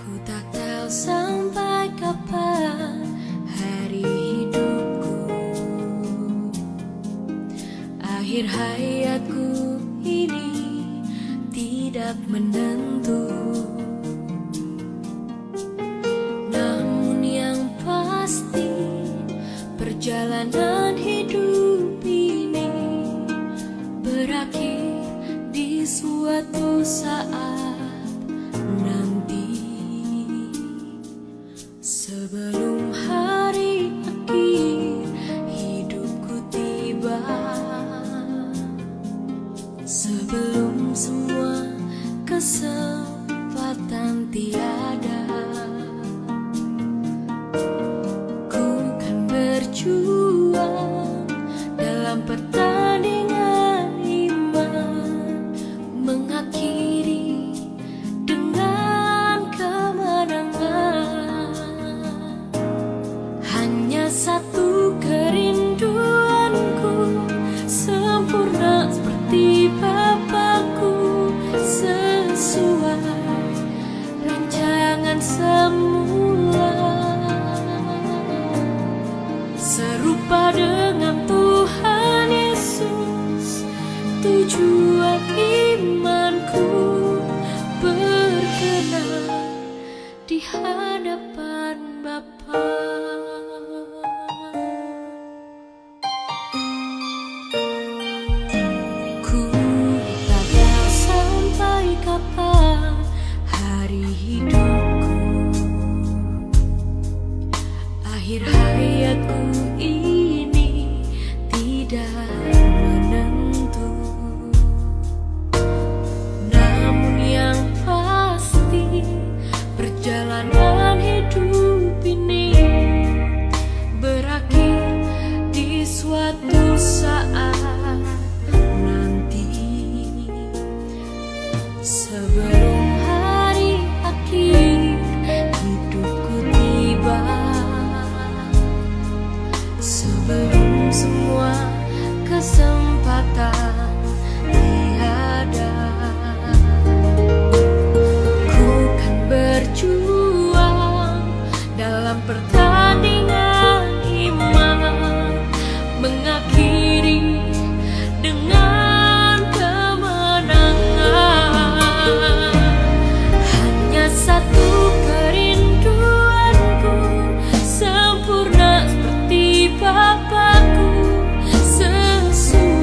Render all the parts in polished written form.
Ku tak tahu sampai kapan hari hidupku, akhir hayatku ini tidak menentu. Namun yang pasti perjalanan hidup ini berakhir di suatu saat nanti. Sebelum hari akhir hidupku tiba, sebelum semua kesempatan tiada, ku kan berjuang dalam pertandingan iman, mengakhiri dengan kemenangan. Hanya satu kerinduanku, sempurna seperti Bapakku, sesuai rancangan semula, serupa dengan Tuhan Yesus. Tujuan imanku berkenan di hadapan Bapa. Ku tak tahu sampai kapan hari hidupku, akhir hayatku ini tidak menentu. Namun yang pasti perjalanan hidup ini berakhir di suatu saat nanti. Sebelum hari akhir hidupku tiba, sebelum semua kesempatan tiada, ku kan berjuang dalam pertandingan iman, mengakhiri dengan kemenangan. Hanya satu kerinduanku, sempurna seperti Bapakku, sesuai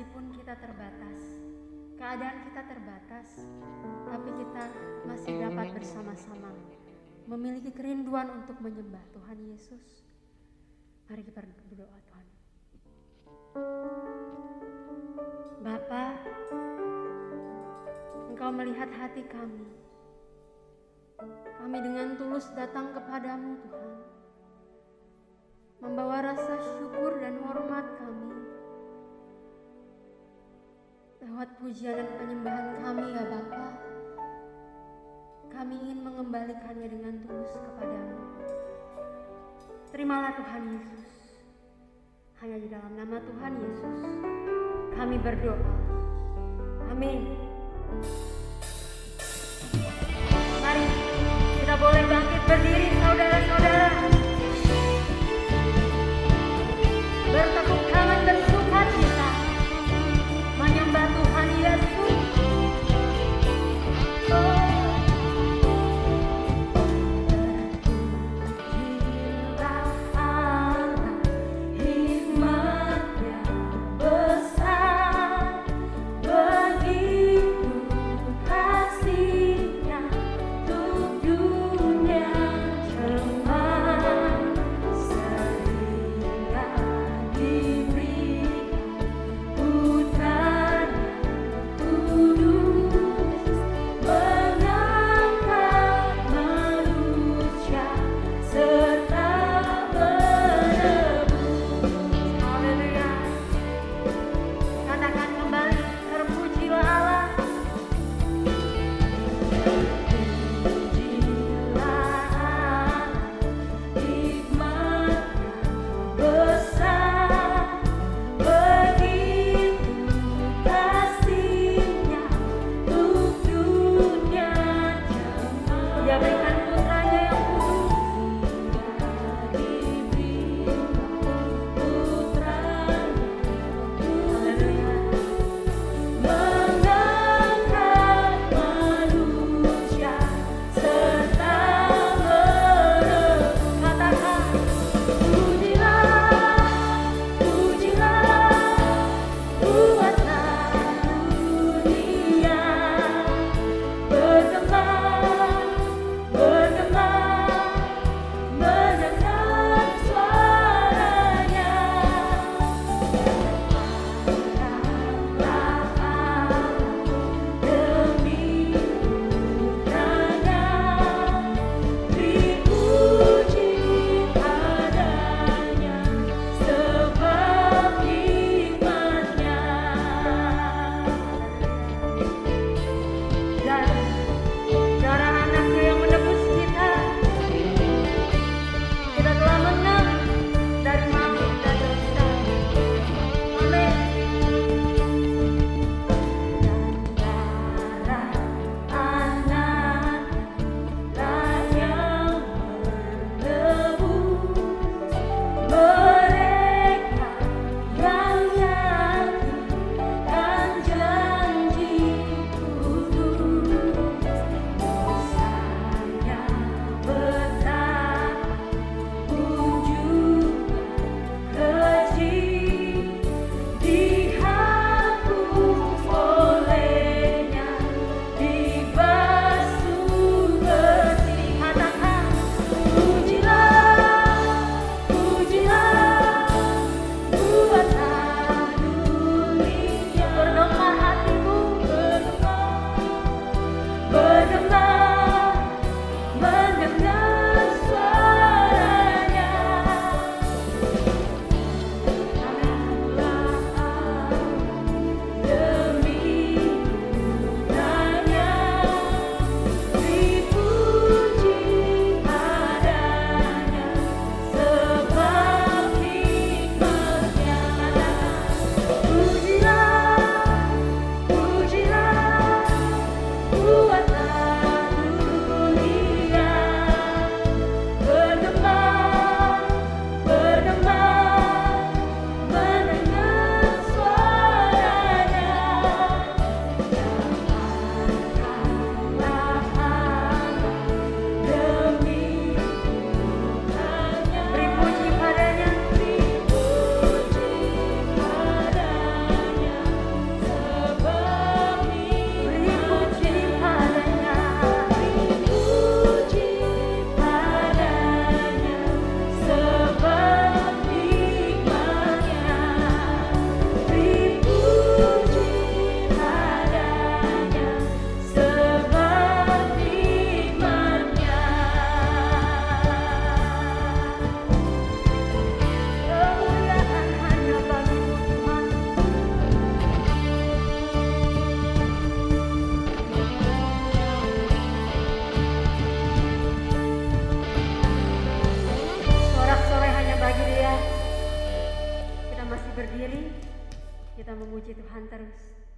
meskipun kita terbatas, keadaan kita terbatas, tapi kita masih dapat bersama-sama memiliki kerinduan untuk menyembah Tuhan Yesus. Mari kita berdoa Tuhan. Bapa, Engkau melihat hati kami. Kami dengan tulus datang kepadamu Tuhan, membawa rasa syukur dan hormat kami. Lewat pujian dan penyembahan kami ya Bapa, kami ingin mengembalikannya dengan tulus kepadamu. Terimalah Tuhan Yesus. Hanya di dalam nama Tuhan Yesus kami berdoa. Amin. Mari kita boleh bangkit berdiri saudara-saudara. Bertepuk tangan bersukacita menyembah Tuhan Yesus. Kasihnya untuk dunia.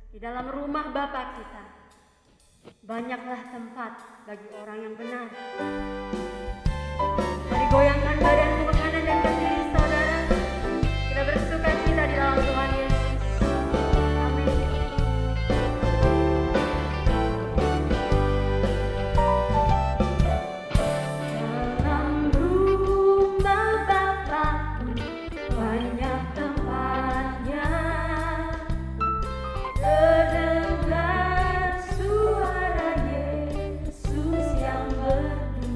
di dalam rumah Bapa kita, banyaklah tempat bagi orang yang benar. Mari goyangkan badanmu ke kanan dan ke kiri, saudara. Kita bersuka cita di dalam Tuhan Yesus. Amin. Dalam rumah Bapakku banyak tempatnya, terdengar suara Yesus yang merdu.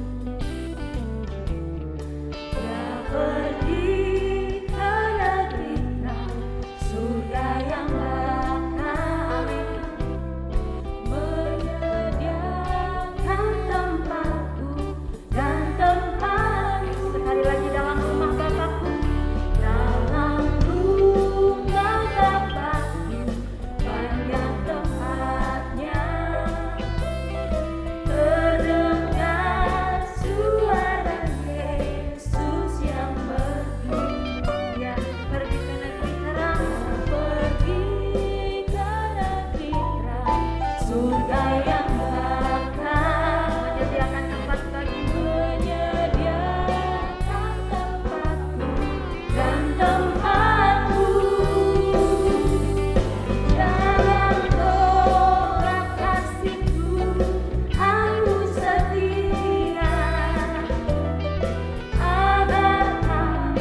Dia pergi ke negeri terang, surga yang bakal, menyediakan tempatku dan tempatmu. Sekali lagi, dalam rumah Bapakku, dalam rumah Bapakku banyak tempatnya, terdengar suara Yesus yang merdu. Dia pergi ke negeri terang, pergi ke negeri terang, surga yang bakal, menyediakan tempat bagimu, menyediakan tempatku dan tempatmu. Jangan tolak kasihku, aku setia, agar kau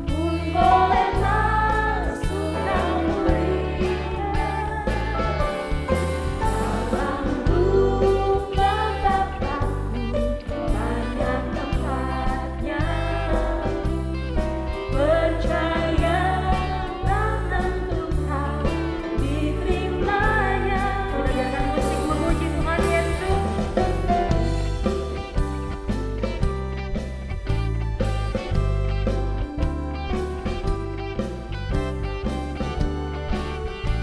pun boleh masuk dan mulia. Dalam rumah Bapakku banyak tempatnya, percayalah tentu kau diterimanya. Kita biarkan musik memuji Tuhan Yesus.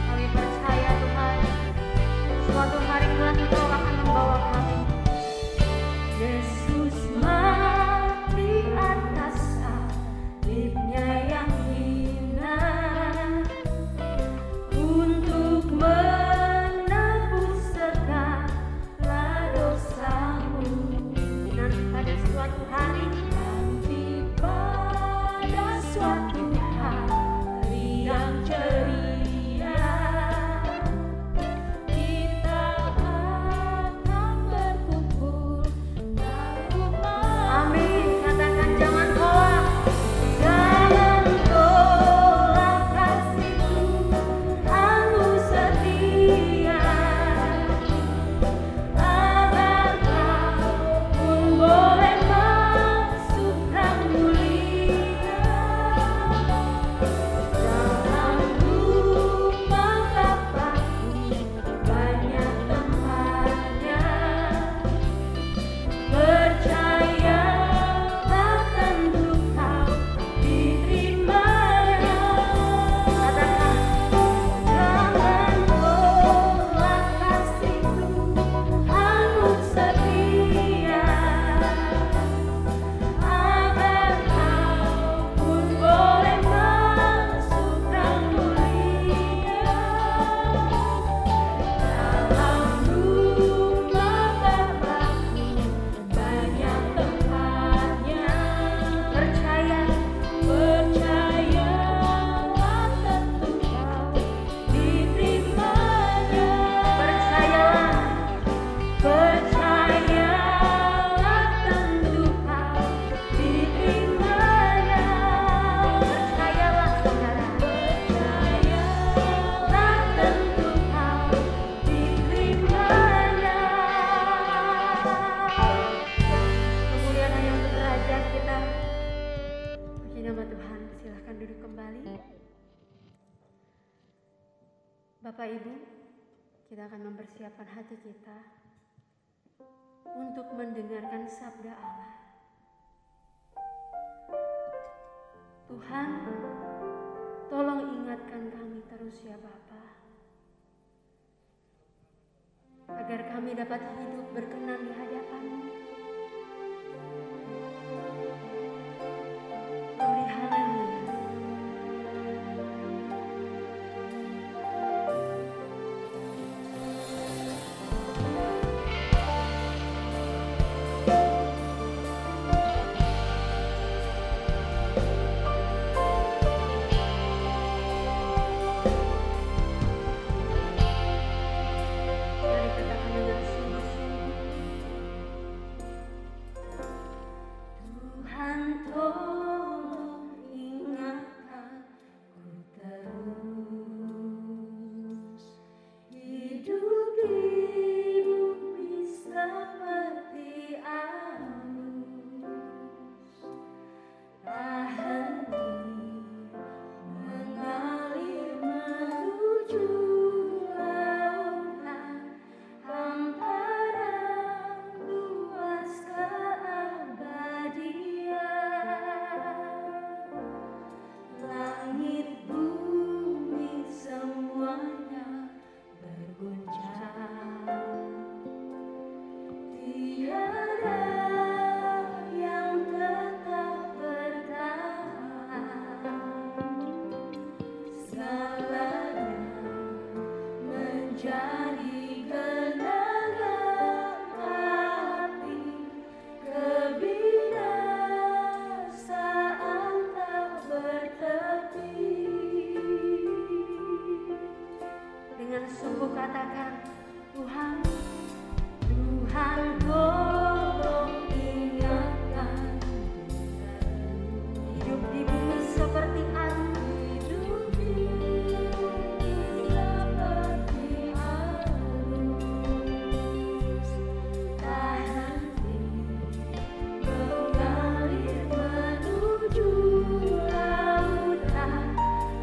Kami percaya Tuhan, suatu hari Tuhan Engkau akan membawa kami. Yesus mati atas salibnya yang hina, untuk menebus segala dosamu. Nanti pada suatu hari, yang ceria, kita akan berkumpul dalam rumah. Amin. Katakan, jangan tolak, jangan tolak kasihku, aku setia, agar kau pun boleh masuk dan mulia. Dalam rumah Bapakku banyak tempatnya, percayalah tentu kau diterimanya. Katakan, jangan tolak kasihku, aku setia, agar kau pun boleh masuk dan mulia. Dalam rumah Bapakku banyak tempatnya, percayalah tentu kau diterimanya. Percayalah tentu kau diterimanya. Percayalah saudara, percayalah tentu kau diterimanya. Kemuliaan hanya untuk Raja kita. Puji nama Tuhan. Silahkan duduk kembali. Bapak Ibu, kita akan mempersiapkan hati kita untuk mendengarkan sabda Allah. Tuhan, tolong ingatkan kami terus ya Bapa, agar kami dapat hidup berkenan di hadapan-Mu. Glory, haleluya. menjadi genangan api, kebinasaan tak bertepi. Dengan sungguh katakan, Tuhan, tolong ingatkan hidup di bumi seperti arus. hidup ini seperti arus, tak henti mengalir menuju lautan,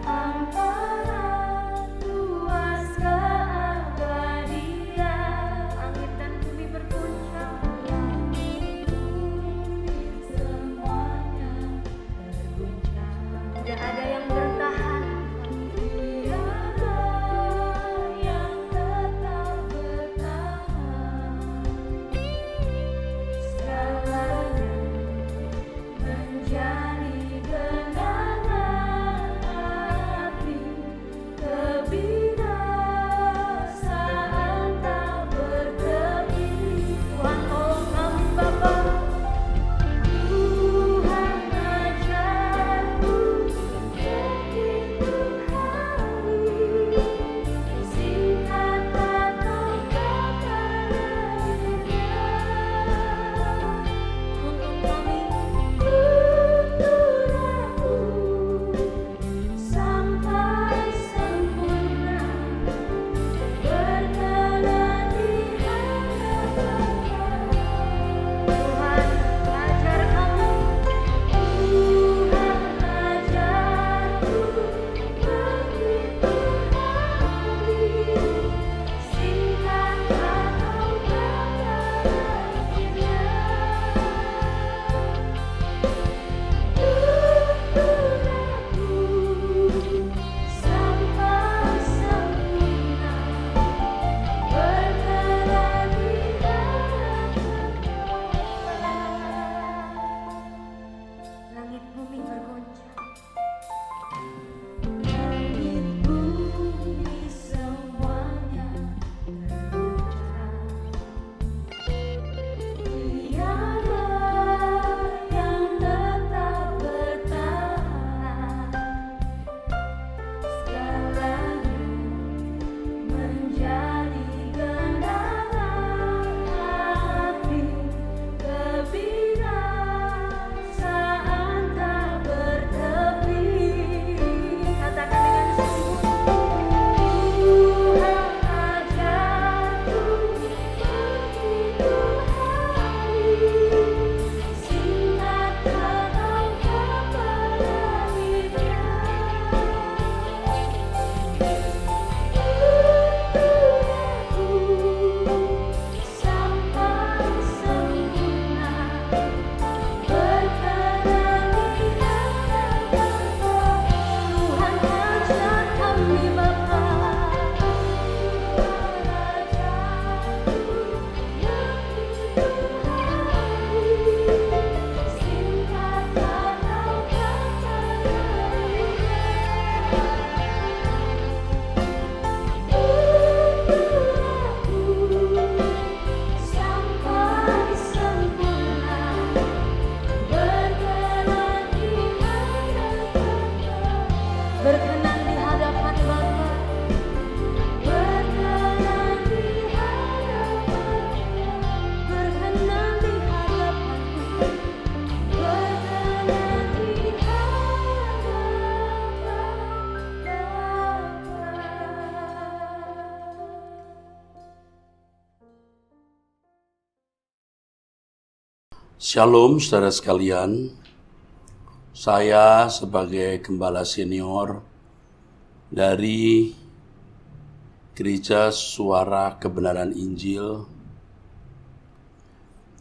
hamparan luas keabadian. Langit dan bumi berguncang, Semuanya berguncang. tidak ada yang bertahan. Tiada yang tetap bertahan. Segalanya menjadi genangan api, kebinasaan tak bertepi. Tuhan tolong kami Bapa. Tuhan ajarku begitu hari, singkat atau kata Tuntun kami, tuntun aku sampai sempurna, berkenan di hadapan Tuhan ajar kami, Tuhan ajarku begitu hari, singkat atau kata tuntun aku sampai sempurna, berkenan di langit bumi berguncang. langit bumi semuanya berguncang. Tiada yang tetap bertahan. Segalanya menjadi genangan api, kebinasaan tak bertepi. Katakan dengan sungguh, Tuhan ajarku begitu hari, singkat atau kepadanya. Tuntun aku sampai sempurna, berkenan di hadapan Tuhan ajar kami Bapa. Tuhan ajarku begitu hari, singkat atau kata tuntun aku sampai sempurna, berkenan di hadapan berkenan di hadapan Bapa. berkenan di hadapan Berkenan di hadapan Tuhan. berkenan di hadapan Shalom saudara sekalian, saya sebagai gembala senior dari Gereja Suara Kebenaran Injil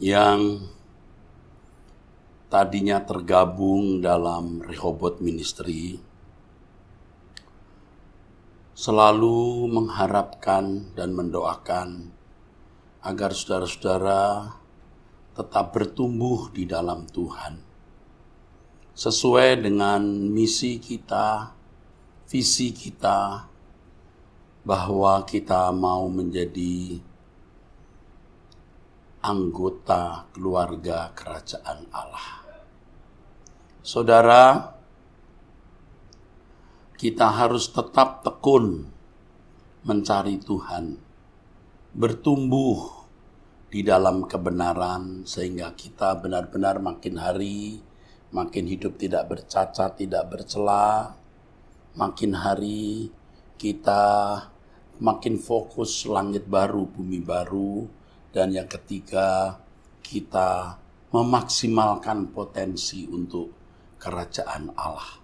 yang tadinya tergabung dalam Rehoboth Ministry, selalu mengharapkan dan mendoakan agar saudara-saudara tetap bertumbuh di dalam Tuhan, sesuai dengan misi kita, visi kita, bahwa kita mau menjadi anggota keluarga kerajaan Allah. Saudara, kita harus tetap tekun mencari Tuhan, bertumbuh di dalam kebenaran sehingga kita benar-benar makin hari makin hidup tidak bercacat, tidak bercela. Makin hari kita makin fokus langit baru, bumi baru. Dan yang ketiga, kita memaksimalkan potensi untuk kerajaan Allah.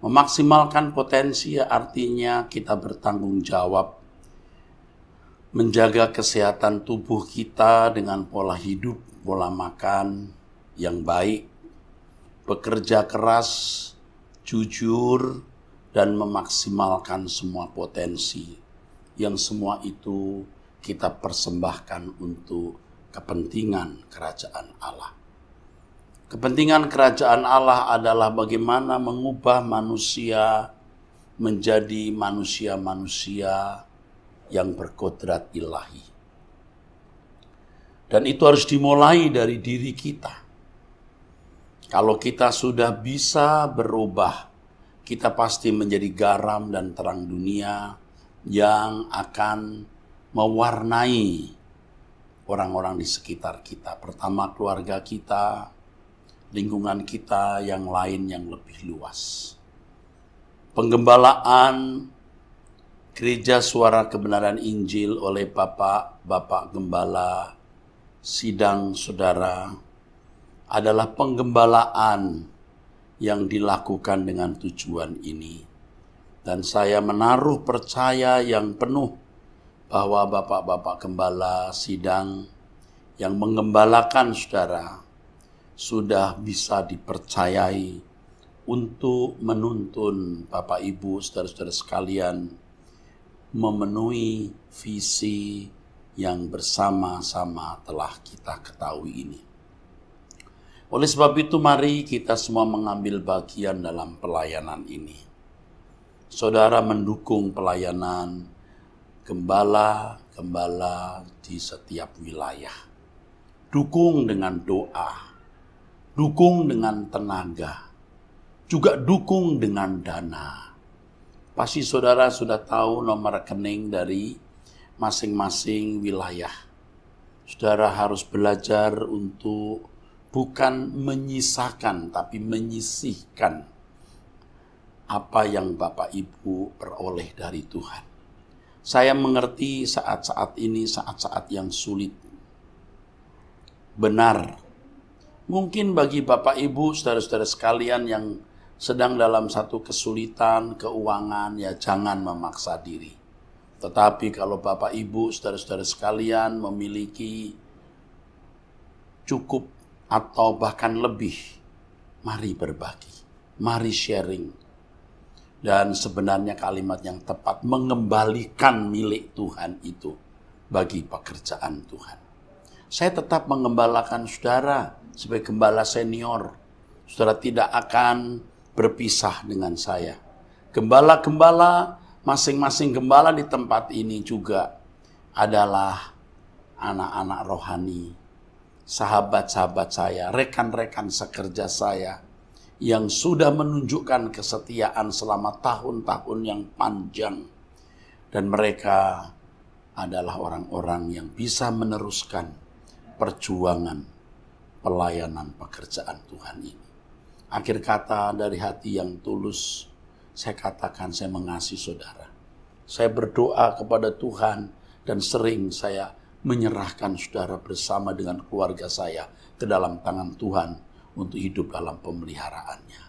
Memaksimalkan potensi artinya kita bertanggung jawab menjaga kesehatan tubuh kita dengan pola hidup, pola makan yang baik, bekerja keras, jujur, dan memaksimalkan semua potensi. Yang semua itu kita persembahkan untuk kepentingan kerajaan Allah. Kepentingan kerajaan Allah adalah bagaimana mengubah manusia menjadi manusia-manusia yang berkodrat ilahi. Dan itu harus dimulai dari diri kita. Kalau kita sudah bisa berubah, kita pasti menjadi garam dan terang dunia yang akan mewarnai orang-orang di sekitar kita. Pertama keluarga kita, lingkungan kita yang lain yang lebih luas. Penggembalaan Gereja Suara Kebenaran Injil oleh Bapak Gembala Sidang Saudara adalah penggembalaan yang dilakukan dengan tujuan ini. Dan saya menaruh percaya yang penuh bahwa Bapak Gembala Sidang yang menggembalakan saudara sudah bisa dipercayai untuk menuntun Bapak Ibu saudara-saudara sekalian memenuhi visi yang bersama-sama telah kita ketahui ini. Oleh sebab itu mari kita semua mengambil bagian dalam pelayanan ini. Saudara mendukung pelayanan gembala-gembala di setiap wilayah. Dukung dengan doa. Dukung dengan tenaga, juga dukung dengan dana. Pasti saudara sudah tahu nomor rekening dari masing-masing wilayah. Saudara harus belajar untuk bukan menyisakan, tapi menyisihkan apa yang Bapak Ibu peroleh dari Tuhan. Saya mengerti saat-saat ini, saat-saat yang sulit. Benar. Mungkin bagi Bapak Ibu, saudara-saudara sekalian yang sedang dalam satu kesulitan, keuangan, ya jangan memaksa diri. Tetapi kalau Bapak Ibu, saudara-saudara sekalian memiliki cukup atau bahkan lebih, mari berbagi, mari sharing. Dan sebenarnya kalimat yang tepat, mengembalikan milik Tuhan itu bagi pekerjaan Tuhan. Saya tetap mengembalakan saudara sebagai gembala senior. Saudara tidak akan berpisah dengan saya. Gembala-gembala, masing-masing gembala di tempat ini juga adalah anak-anak rohani, sahabat-sahabat saya, rekan-rekan sekerja saya, yang sudah menunjukkan kesetiaan selama tahun-tahun yang panjang. Dan mereka adalah orang-orang yang bisa meneruskan perjuangan pelayanan pekerjaan Tuhan ini. Akhir kata dari hati yang tulus, saya katakan saya mengasihi saudara. Saya berdoa kepada Tuhan dan sering saya menyerahkan saudara bersama dengan keluarga saya ke dalam tangan Tuhan untuk hidup dalam pemeliharaannya.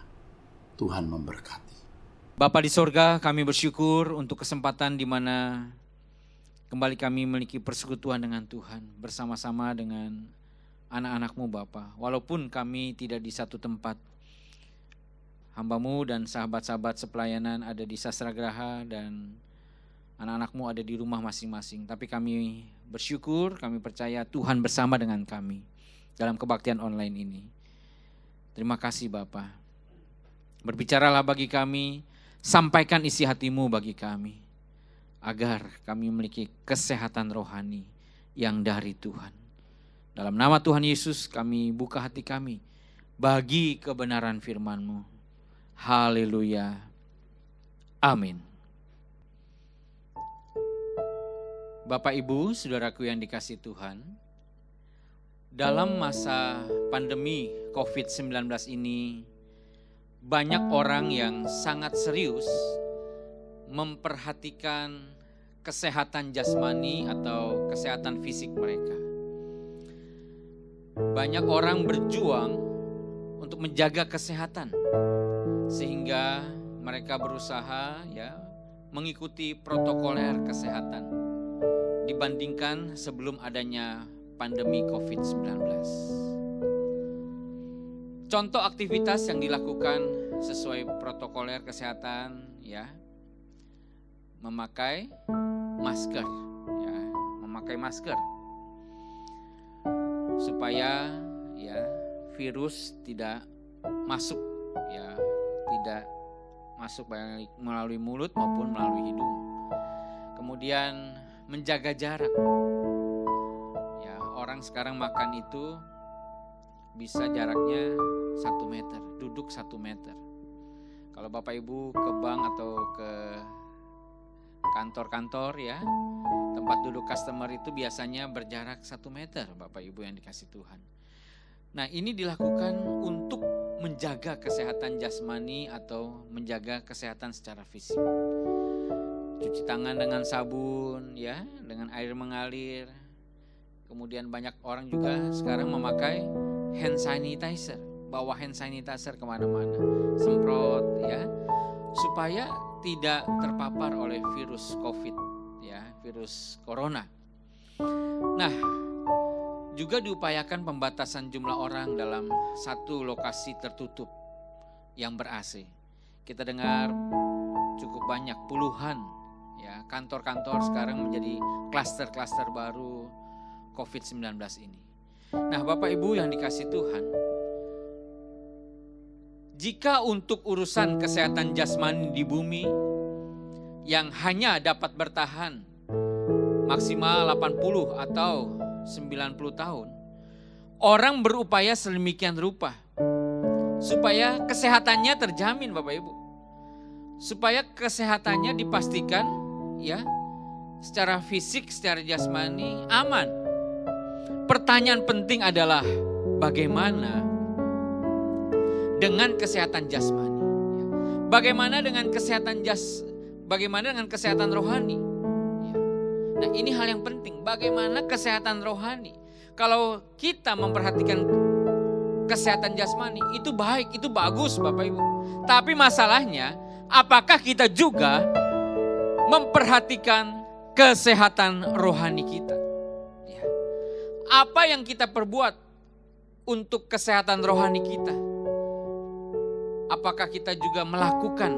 Tuhan memberkati. Bapa di sorga, kami bersyukur untuk kesempatan di mana kembali kami memiliki persekutuan dengan Tuhan bersama-sama dengan anak-anak-Mu Bapa. Walaupun kami tidak di satu tempat, hamba-Mu dan sahabat-sahabat sepelayanan ada di Sastragraha dan anak-anak-Mu ada di rumah masing-masing. Tapi kami bersyukur, kami percaya Tuhan bersama dengan kami dalam kebaktian online ini. Terima kasih Bapa. Berbicaralah bagi kami, sampaikan isi hati-Mu bagi kami. agar kami memiliki kesehatan rohani yang dari Tuhan. Dalam nama Tuhan Yesus kami buka hati kami bagi kebenaran firman-Mu. Haleluya. Amin. Bapak Ibu, saudaraku yang dikasihi Tuhan, dalam masa pandemi COVID-19 ini, banyak orang yang sangat serius memperhatikan kesehatan jasmani atau kesehatan fisik mereka. Banyak orang berjuang untuk menjaga kesehatan, sehingga mereka berusaha mengikuti protokoler kesehatan dibandingkan sebelum adanya pandemi COVID-19. Contoh aktivitas yang dilakukan sesuai protokoler kesehatan memakai masker supaya virus tidak masuk tidak masuk baik melalui mulut maupun melalui hidung. Kemudian menjaga jarak. Orang sekarang makan itu bisa jaraknya 1 meter, duduk 1 meter. Kalau Bapak Ibu ke bank atau ke kantor-kantor tempat duduk customer itu biasanya berjarak 1 meter, Bapak Ibu yang dikasihi Tuhan. Nah, ini dilakukan untuk menjaga kesehatan jasmani atau menjaga kesehatan secara fisik. Cuci tangan dengan sabun, dengan air mengalir. Kemudian banyak orang juga sekarang memakai hand sanitizer, bawa hand sanitizer kemana-mana, semprot, supaya tidak terpapar oleh virus COVID, virus corona. Nah, juga diupayakan pembatasan jumlah orang dalam satu lokasi tertutup yang ber-AC. Kita dengar cukup banyak, puluhan kantor-kantor sekarang menjadi klaster-klaster baru COVID-19 ini. Nah, Bapak Ibu yang dikasihi Tuhan, jika untuk urusan kesehatan jasmani di bumi yang hanya dapat bertahan maksimal 80 atau 90 tahun, orang berupaya sedemikian rupa supaya kesehatannya terjamin, Bapak Ibu. Supaya kesehatannya dipastikan secara fisik, secara jasmani aman. Pertanyaan penting adalah bagaimana dengan kesehatan jasmani? Bagaimana dengan kesehatan rohani? Nah, ini hal yang penting. Bagaimana kesehatan rohani? Kalau kita memperhatikan kesehatan jasmani itu baik, itu bagus, Bapak Ibu. Tapi masalahnya, apakah kita juga memperhatikan kesehatan rohani kita? Apa yang kita perbuat untuk kesehatan rohani kita? Apakah kita juga melakukan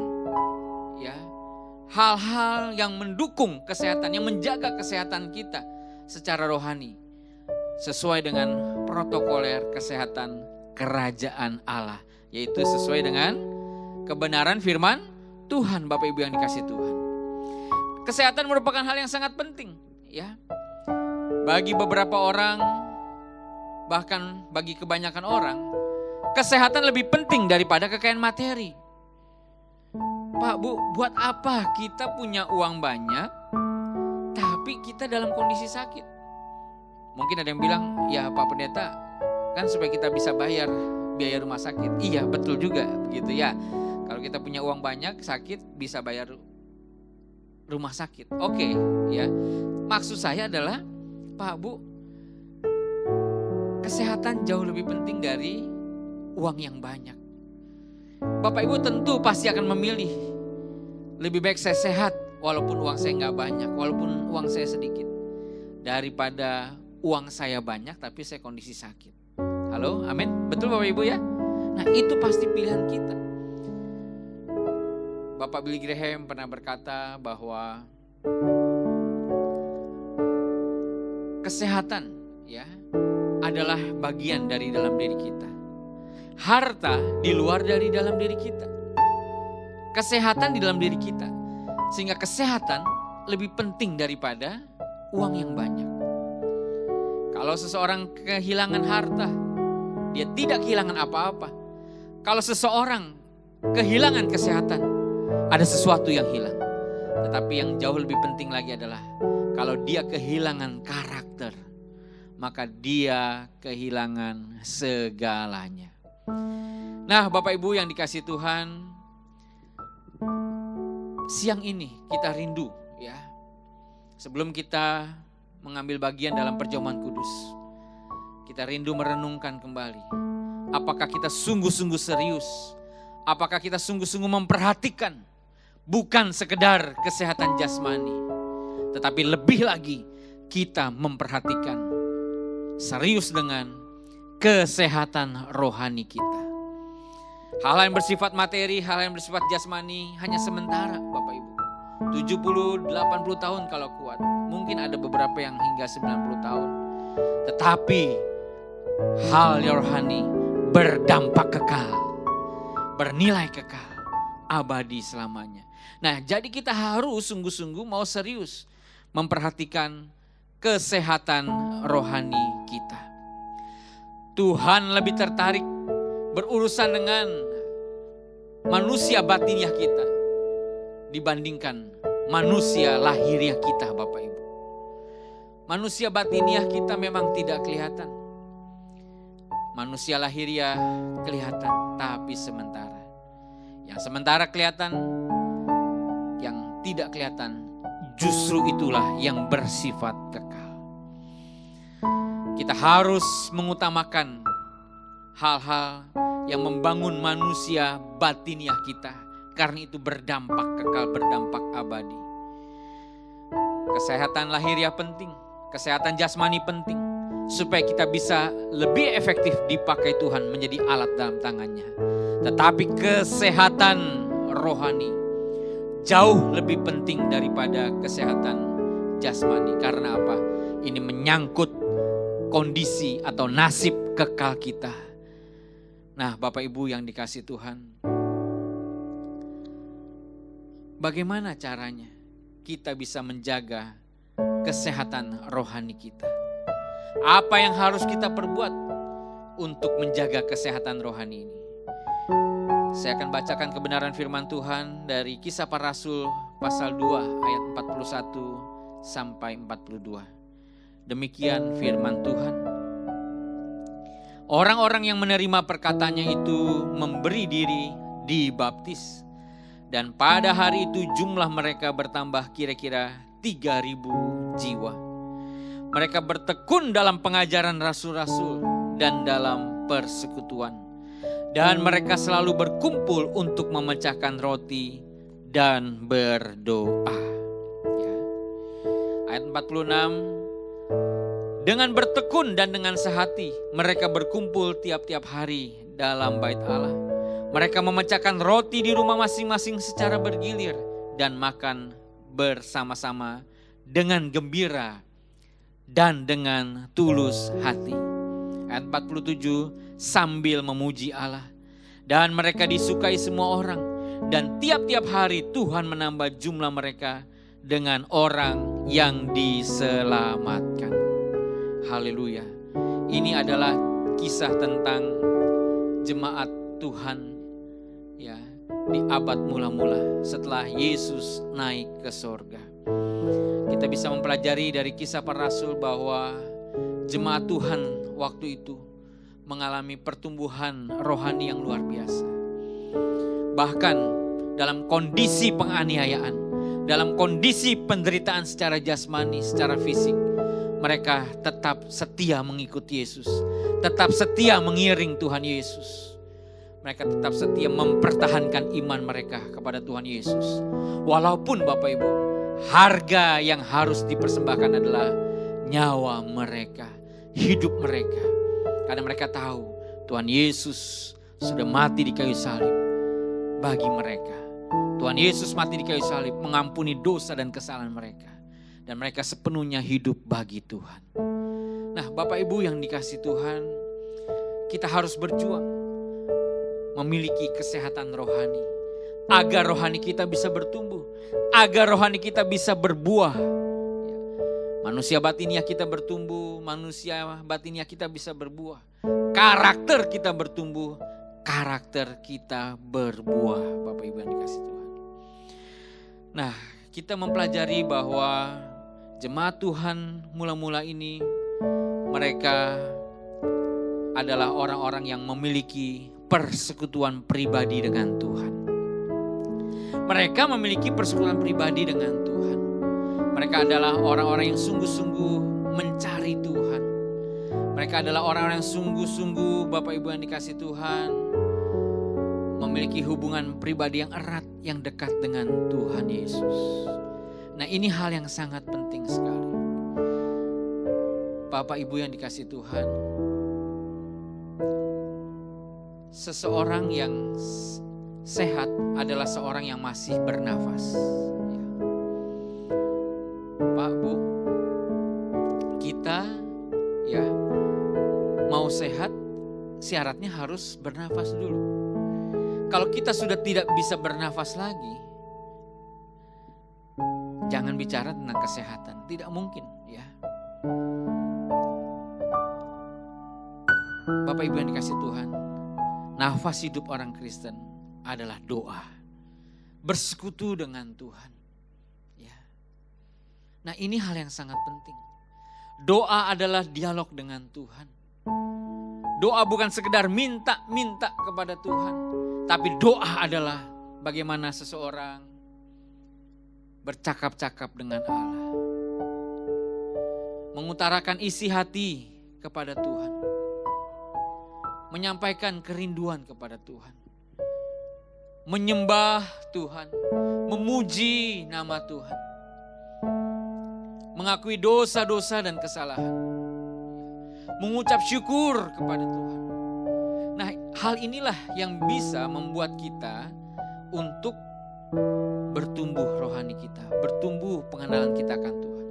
hal-hal yang mendukung kesehatan, yang menjaga kesehatan kita secara rohani sesuai dengan protokoler kesehatan kerajaan Allah, yaitu sesuai dengan kebenaran firman Tuhan, Bapak Ibu yang dikasihi Tuhan. Kesehatan merupakan hal yang sangat penting, bagi beberapa orang, bahkan bagi kebanyakan orang, kesehatan lebih penting daripada kekayaan materi. Pak, Bu, buat apa kita punya uang banyak, tapi kita dalam kondisi sakit? Mungkin ada yang bilang, ya Pak Pendeta, kan supaya kita bisa bayar biaya rumah sakit. Iya, betul juga, begitu ya. Kalau kita punya uang banyak, sakit, bisa bayar rumah sakit. Oke, maksud saya adalah, Pak, Bu, kesehatan jauh lebih penting dari uang yang banyak. Bapak Ibu tentu pasti akan memilih, lebih baik saya sehat walaupun uang saya nggak banyak, walaupun uang saya sedikit, daripada uang saya banyak tapi saya kondisi sakit. Halo, amin, betul Bapak Ibu ya? Nah, itu pasti pilihan kita. Bapak Billy Graham pernah berkata bahwa kesehatan adalah bagian dari dalam diri kita. Harta di luar dari dalam diri kita. Kesehatan di dalam diri kita. Sehingga kesehatan lebih penting daripada uang yang banyak. Kalau seseorang kehilangan harta, dia tidak kehilangan apa-apa. Kalau seseorang kehilangan kesehatan, ada sesuatu yang hilang. Tetapi yang jauh lebih penting lagi adalah kalau dia kehilangan karakter, maka dia kehilangan segalanya. Nah, Bapak Ibu yang dikasihi Tuhan, siang ini kita rindu ya. Sebelum kita mengambil bagian dalam perjamuan kudus, kita rindu merenungkan kembali. Apakah kita sungguh-sungguh serius? Apakah kita sungguh-sungguh memperhatikan bukan sekedar kesehatan jasmani, tetapi lebih lagi kita memperhatikan serius dengan kesehatan rohani kita. Hal yang bersifat materi, hal yang bersifat jasmani hanya sementara Bapak Ibu. 70-80 tahun kalau kuat. Mungkin ada beberapa yang hingga 90 tahun. Tetapi hal rohani berdampak kekal, bernilai kekal, abadi selamanya. Nah, jadi kita harus sungguh-sungguh mau serius memperhatikan kesehatan rohani kita. Tuhan lebih tertarik berurusan dengan manusia batiniah kita dibandingkan manusia lahiriah kita, Bapak Ibu. Manusia batiniah kita memang tidak kelihatan. Manusia lahiriah kelihatan, tapi sementara. Yang sementara kelihatan, yang tidak kelihatan, justru itulah yang bersifat kekal. Kita harus mengutamakan hal-hal yang membangun manusia batiniah kita. Karena itu berdampak kekal, berdampak abadi. Kesehatan lahiriah penting, kesehatan jasmani penting. Supaya kita bisa lebih efektif dipakai Tuhan menjadi alat dalam tangannya. Tetapi kesehatan rohani jauh lebih penting daripada kesehatan jasmani. Karena apa? Ini menyangkut kondisi atau nasib kekal kita. Nah, Bapak Ibu yang dikasihi Tuhan, bagaimana caranya kita bisa menjaga kesehatan rohani kita? Apa yang harus kita perbuat untuk menjaga kesehatan rohani ini? Saya akan bacakan kebenaran firman Tuhan dari Kisah Para Rasul pasal 2 ayat 41 sampai 42. Demikian firman Tuhan. Orang-orang yang menerima perkataannya itu memberi diri dibaptis. Dan pada hari itu jumlah mereka bertambah kira-kira 3.000 jiwa. Mereka bertekun dalam pengajaran rasul-rasul dan dalam persekutuan. Dan mereka selalu berkumpul untuk memecahkan roti dan berdoa. Ya. Ayat 46. Dengan bertekun dan dengan sehati mereka berkumpul tiap-tiap hari dalam bait Allah. Mereka memecahkan roti di rumah masing-masing secara bergilir dan makan bersama-sama dengan gembira dan dengan tulus hati. Ayat 47, sambil memuji Allah. Dan mereka disukai semua orang. Dan tiap-tiap hari Tuhan menambah jumlah mereka dengan orang yang diselamatkan. Haleluya. Ini adalah kisah tentang jemaat Tuhan ya di abad mula-mula setelah Yesus naik ke sorga. Kita bisa mempelajari dari Kisah Para Rasul bahwa jemaat Tuhan waktu itu mengalami pertumbuhan rohani yang luar biasa. Bahkan dalam kondisi penganiayaan, dalam kondisi penderitaan secara jasmani, secara fisik, mereka tetap setia mengikuti Yesus, tetap setia mengiring Tuhan Yesus. Mereka tetap setia mempertahankan iman mereka kepada Tuhan Yesus. Walaupun Bapak Ibu, harga yang harus dipersembahkan adalah nyawa mereka, hidup mereka. Karena mereka tahu Tuhan Yesus sudah mati di kayu salib bagi mereka. Tuhan Yesus mati di kayu salib mengampuni dosa dan kesalahan mereka. Dan mereka sepenuhnya hidup bagi Tuhan. Nah, Bapak Ibu yang dikasihi Tuhan, kita harus berjuang memiliki kesehatan rohani. Agar rohani kita bisa bertumbuh. agar rohani kita bisa berbuah. Manusia batiniah kita bertumbuh, manusia batiniah kita bisa berbuah. Karakter kita bertumbuh, karakter kita berbuah, Bapak Ibu yang dikasih Tuhan. Nah, kita mempelajari bahwa jemaat Tuhan mula-mula ini mereka adalah orang-orang yang memiliki persekutuan pribadi dengan Tuhan. Mereka memiliki persekutuan pribadi dengan Tuhan. Mereka adalah orang-orang yang sungguh-sungguh mencari Tuhan. Mereka adalah orang-orang yang sungguh-sungguh, Bapak Ibu yang dikasih Tuhan, memiliki hubungan pribadi yang erat, yang dekat dengan Tuhan Yesus. Nah, ini hal yang sangat penting sekali. Bapak Ibu yang dikasih Tuhan, seseorang yang sehat adalah seorang yang masih bernafas. Pak, Bu, kita ya mau sehat syaratnya harus bernafas dulu. Kalau kita sudah tidak bisa bernafas lagi, jangan bicara tentang kesehatan, tidak mungkin ya. Bapak Ibu yang dikasih Tuhan, nafas hidup orang Kristen adalah doa, bersekutu dengan Tuhan. Ya. Nah, ini hal yang sangat penting. Doa adalah dialog dengan Tuhan. Doa bukan sekedar minta-minta kepada Tuhan, tapi doa adalah bagaimana seseorang bercakap-cakap dengan Allah, mengutarakan isi hati kepada Tuhan, menyampaikan kerinduan kepada Tuhan, menyembah Tuhan, memuji nama Tuhan, mengakui dosa-dosa dan kesalahan, mengucap syukur kepada Tuhan. Nah, hal inilah yang bisa membuat kita untuk bertumbuh rohani kita, bertumbuh pengenalan kita akan Tuhan.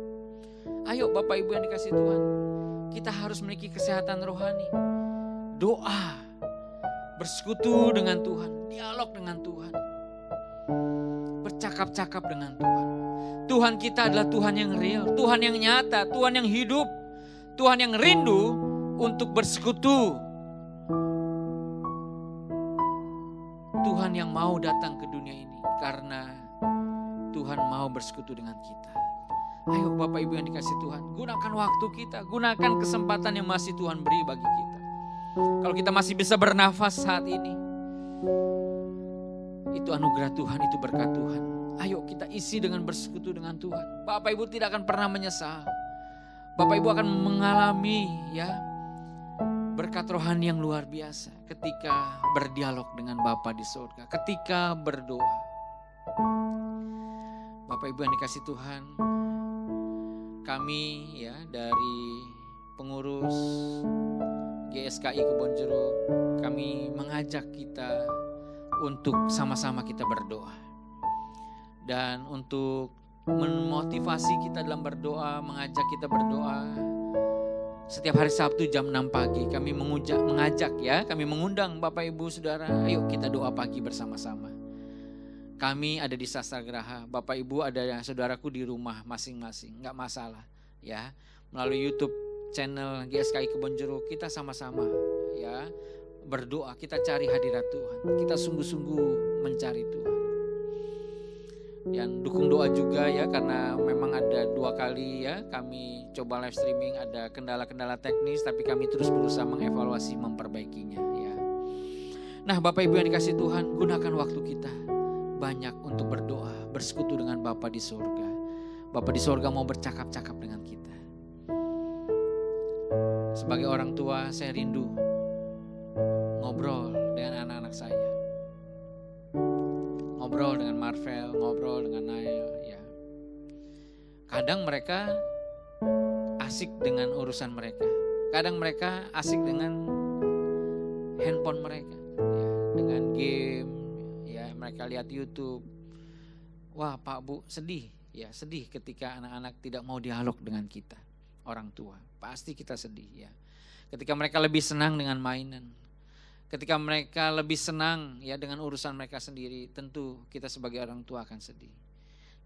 Ayo Bapak Ibu yang dikasih Tuhan, kita harus memiliki kesehatan rohani. Doa, bersekutu dengan Tuhan, dialog dengan Tuhan, bercakap-cakap dengan Tuhan. Tuhan kita adalah Tuhan yang real, Tuhan yang nyata, Tuhan yang hidup, Tuhan yang rindu untuk bersekutu. Tuhan yang mau datang ke dunia ini karena Tuhan mau bersekutu dengan kita. Ayo Bapak Ibu yang dikasih Tuhan, gunakan waktu kita, gunakan kesempatan yang masih Tuhan beri bagi kita. Kalau kita masih bisa bernafas saat ini, itu anugerah Tuhan, itu berkat Tuhan. Ayo kita isi dengan bersekutu dengan Tuhan. Bapak Ibu tidak akan pernah menyesal. Bapak Ibu akan mengalami ya berkat rohani yang luar biasa ketika berdialog dengan Bapa di surga, ketika berdoa. Bapak Ibu yang dikasih Tuhan, kami ya dari pengurus GSKI Kebonjeruk, kami mengajak kita untuk sama-sama kita berdoa. Dan untuk memotivasi kita dalam berdoa, mengajak kita berdoa, setiap hari Sabtu jam 6 pagi kami mengajak ya, kami mengundang Bapak Ibu Saudara, ayo kita doa pagi bersama-sama. Kami ada di Sastragraha, Bapak Ibu ada saudaraku di rumah masing-masing, enggak masalah ya. Melalui YouTube channel GSKI Kebonjeruk, kita sama-sama ya berdoa, kita cari hadirat Tuhan, kita sungguh-sungguh mencari Tuhan. Dan dukung doa juga ya, karena memang ada 2 kali ya kami coba live streaming, ada kendala-kendala teknis, tapi kami terus berusaha mengevaluasi, memperbaikinya ya. Nah Bapak Ibu yang dikasih Tuhan, gunakan waktu kita banyak untuk berdoa, bersekutu dengan Bapa di surga. Bapa di surga mau bercakap-cakap dengan kita. Sebagai orang tua, saya rindu ngobrol dengan anak-anak saya. Ngobrol dengan Marvel, ngobrol dengan Nail ya. Kadang mereka asik dengan urusan mereka. Kadang mereka asik dengan handphone mereka ya, dengan game ya, mereka lihat YouTube. Wah, Pak Bu, sedih ya, sedih ketika anak-anak tidak mau dialog dengan kita. Orang tua, pasti kita sedih ya. Ketika mereka lebih senang dengan mainan, ketika mereka lebih senang ya dengan urusan mereka sendiri, tentu kita sebagai orang tua akan sedih.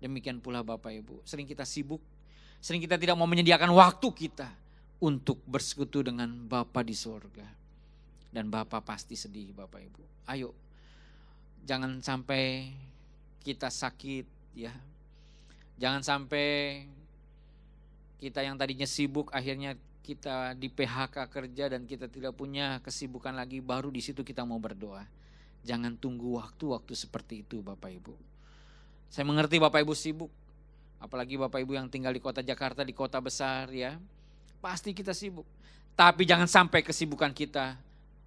Demikian pula Bapak Ibu, sering kita sibuk, sering kita tidak mau menyediakan waktu kita untuk bersekutu dengan Bapa di sorga. Dan Bapa pasti sedih Bapak Ibu. Ayo, jangan sampai kita sakit ya. Jangan sampai kita yang tadinya sibuk akhirnya kita di PHK kerja dan kita tidak punya kesibukan lagi, baru di situ kita mau berdoa. Jangan tunggu waktu-waktu seperti itu Bapak Ibu. Saya mengerti Bapak Ibu sibuk, apalagi Bapak Ibu yang tinggal di kota Jakarta, di kota besar ya. Pasti kita sibuk, tapi jangan sampai kesibukan kita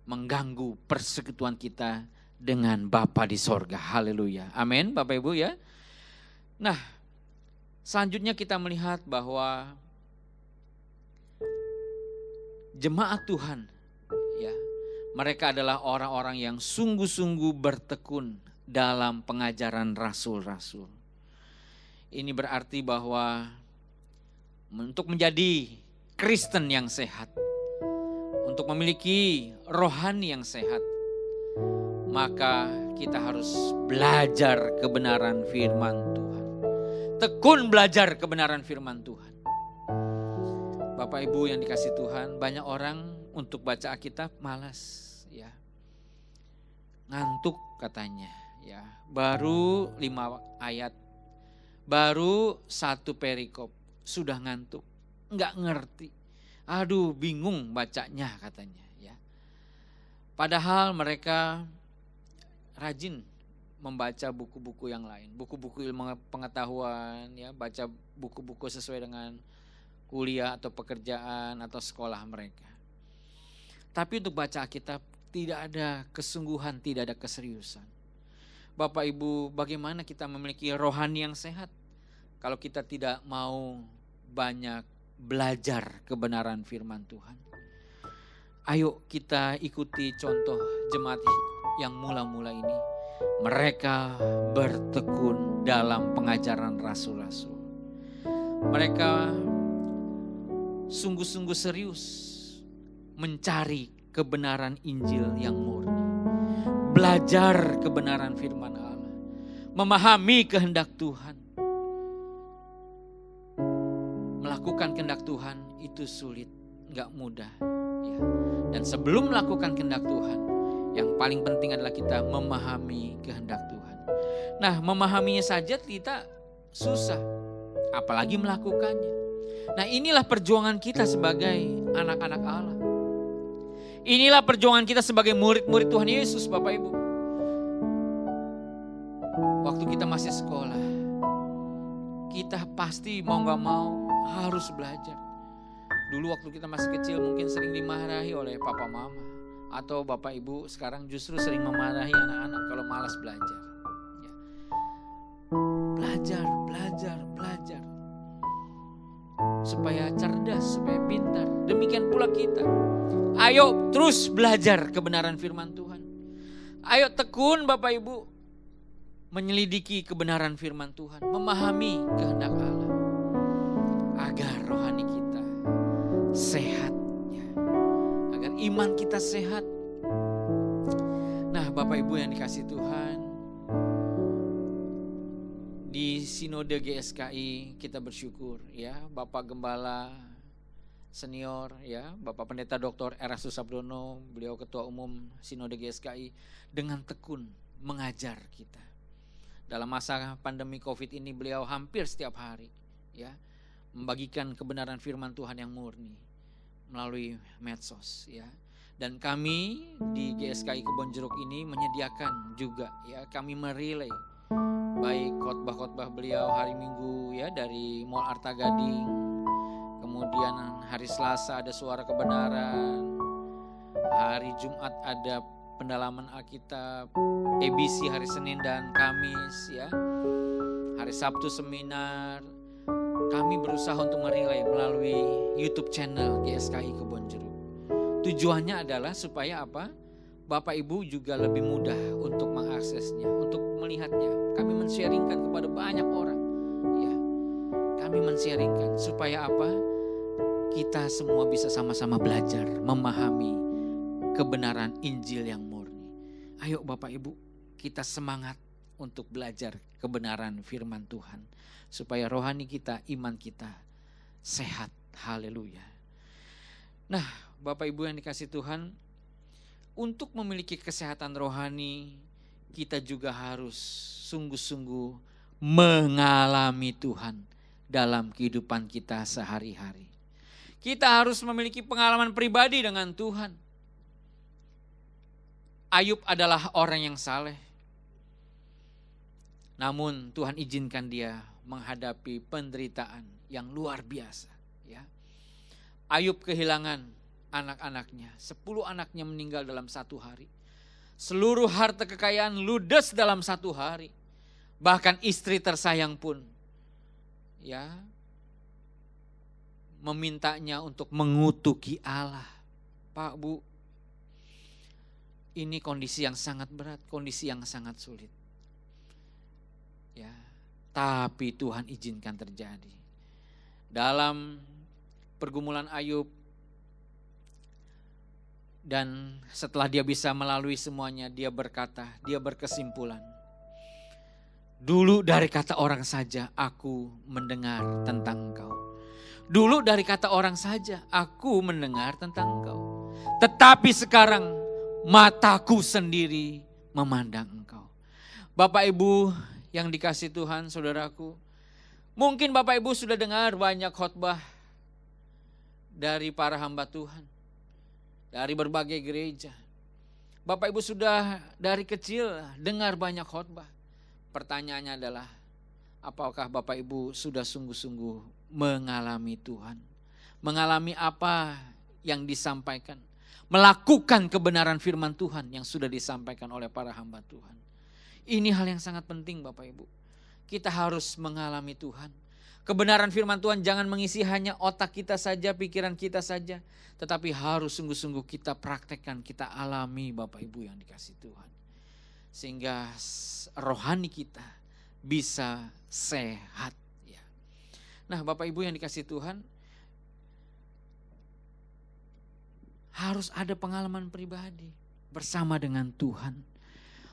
mengganggu persekutuan kita dengan Bapa di sorga. Haleluya, amin Bapak Ibu ya. Nah, selanjutnya kita melihat bahwa jemaat Tuhan ya, mereka adalah orang-orang yang sungguh-sungguh bertekun dalam pengajaran rasul-rasul. Ini berarti bahwa untuk menjadi Kristen yang sehat, untuk memiliki rohani yang sehat, maka kita harus belajar kebenaran firman Tuhan. Tekun belajar kebenaran firman Tuhan. Bapak Ibu yang dikasih Tuhan, banyak orang untuk baca Alkitab malas ya. Ngantuk katanya ya. Baru 5 ayat, baru 1 perikop sudah ngantuk, enggak ngerti. Aduh, bingung bacanya katanya ya. Padahal mereka rajin membaca buku-buku yang lain, buku-buku ilmu pengetahuan ya, baca buku-buku sesuai dengan kuliah atau pekerjaan atau sekolah mereka. Tapi untuk baca Alkitab tidak ada kesungguhan, tidak ada keseriusan. Bapak Ibu, bagaimana kita memiliki rohani yang sehat kalau kita tidak mau banyak belajar kebenaran firman Tuhan? Ayo kita ikuti contoh jemaat yang mula-mula ini. Mereka bertekun dalam pengajaran rasul-rasul. Mereka sungguh-sungguh serius mencari kebenaran Injil yang murni. Belajar kebenaran firman Allah. Memahami kehendak Tuhan. Melakukan kehendak Tuhan itu sulit, gak mudah. Ya. Dan sebelum melakukan kehendak Tuhan, yang paling penting adalah kita memahami kehendak Tuhan. Nah, memahaminya saja kita susah, apalagi melakukannya. Nah, inilah perjuangan kita sebagai anak-anak Allah. Inilah perjuangan kita sebagai murid-murid Tuhan Yesus Bapak Ibu. Waktu kita masih sekolah, kita pasti mau gak mau harus belajar. Dulu waktu kita masih kecil mungkin sering dimarahi oleh papa mama. Atau Bapak Ibu sekarang justru sering memarahi anak-anak kalau malas belajar. Ya. Belajar, belajar, belajar. Supaya cerdas, supaya pintar. Demikian pula kita. Ayo terus belajar kebenaran firman Tuhan. Ayo tekun Bapak Ibu menyelidiki kebenaran firman Tuhan. Memahami kehendak Allah. Agar rohani kita sehat. Agar iman kita sehat. Nah Bapak Ibu yang dikasih Tuhan, di Sinode GSKI kita bersyukur ya, Bapak Gembala Senior ya, Bapak Pendeta Dr. Erastus Sabdono, beliau Ketua Umum Sinode GSKI, dengan tekun mengajar kita. Dalam masa pandemi Covid ini beliau hampir setiap hari ya membagikan kebenaran firman Tuhan yang murni melalui medsos ya. Dan kami di GSKI Kebonjeruk ini menyediakan juga ya, kami merelay baik khotbah-khotbah beliau hari Minggu ya dari Mall Arta Gading, kemudian hari Selasa ada Suara Kebenaran, hari Jumat ada pendalaman Alkitab, ABC hari Senin dan Kamis ya, hari Sabtu seminar. Kami berusaha untuk merelay melalui YouTube channel GSKI Kebonjeruk. Tujuannya adalah supaya apa? Bapak Ibu juga lebih mudah untuk mengaksesnya, untuk melihatnya. Kami men-sharingkan kepada banyak orang. Ya, kami men-sharingkan supaya apa? Kita semua bisa sama-sama belajar, memahami kebenaran Injil yang murni. Ayo Bapak Ibu, kita semangat untuk belajar kebenaran firman Tuhan. Supaya rohani kita, iman kita sehat. Haleluya. Nah, Bapak Ibu yang dikasih Tuhan, untuk memiliki kesehatan rohani, kita juga harus sungguh-sungguh mengalami Tuhan dalam kehidupan kita sehari-hari. Kita harus memiliki pengalaman pribadi dengan Tuhan. Ayub adalah orang yang saleh. Namun Tuhan izinkan dia menghadapi penderitaan yang luar biasa. Ya. Ayub kehilangan anak-anaknya. 10 anaknya meninggal dalam 1 hari. Seluruh harta kekayaan ludes dalam 1 hari. Bahkan istri tersayang pun ya memintanya untuk mengutuki Allah. Pak, Bu, ini kondisi yang sangat berat, kondisi yang sangat sulit. Ya, tapi Tuhan izinkan terjadi. Dalam pergumulan Ayub, dan setelah dia bisa melalui semuanya, dia berkata, dia berkesimpulan. Dulu dari kata orang saja aku mendengar tentang Engkau. Dulu dari kata orang saja aku mendengar tentang Engkau. Tetapi sekarang mataku sendiri memandang Engkau. Bapak Ibu yang dikasih Tuhan, saudaraku, mungkin Bapak Ibu sudah dengar banyak khotbah dari para hamba Tuhan, dari berbagai gereja. Bapak Ibu sudah dari kecil dengar banyak khotbah. Pertanyaannya adalah, apakah Bapak Ibu sudah sungguh-sungguh mengalami Tuhan? Mengalami apa yang disampaikan? Melakukan kebenaran firman Tuhan yang sudah disampaikan oleh para hamba Tuhan. Ini hal yang sangat penting Bapak Ibu. Kita harus mengalami Tuhan. Kebenaran firman Tuhan jangan mengisi hanya otak kita saja, pikiran kita saja. Tetapi harus sungguh-sungguh kita praktekkan, kita alami Bapak Ibu yang dikasih Tuhan. Sehingga rohani kita bisa sehat. Ya. Nah Bapak Ibu yang dikasih Tuhan, harus ada pengalaman pribadi bersama dengan Tuhan.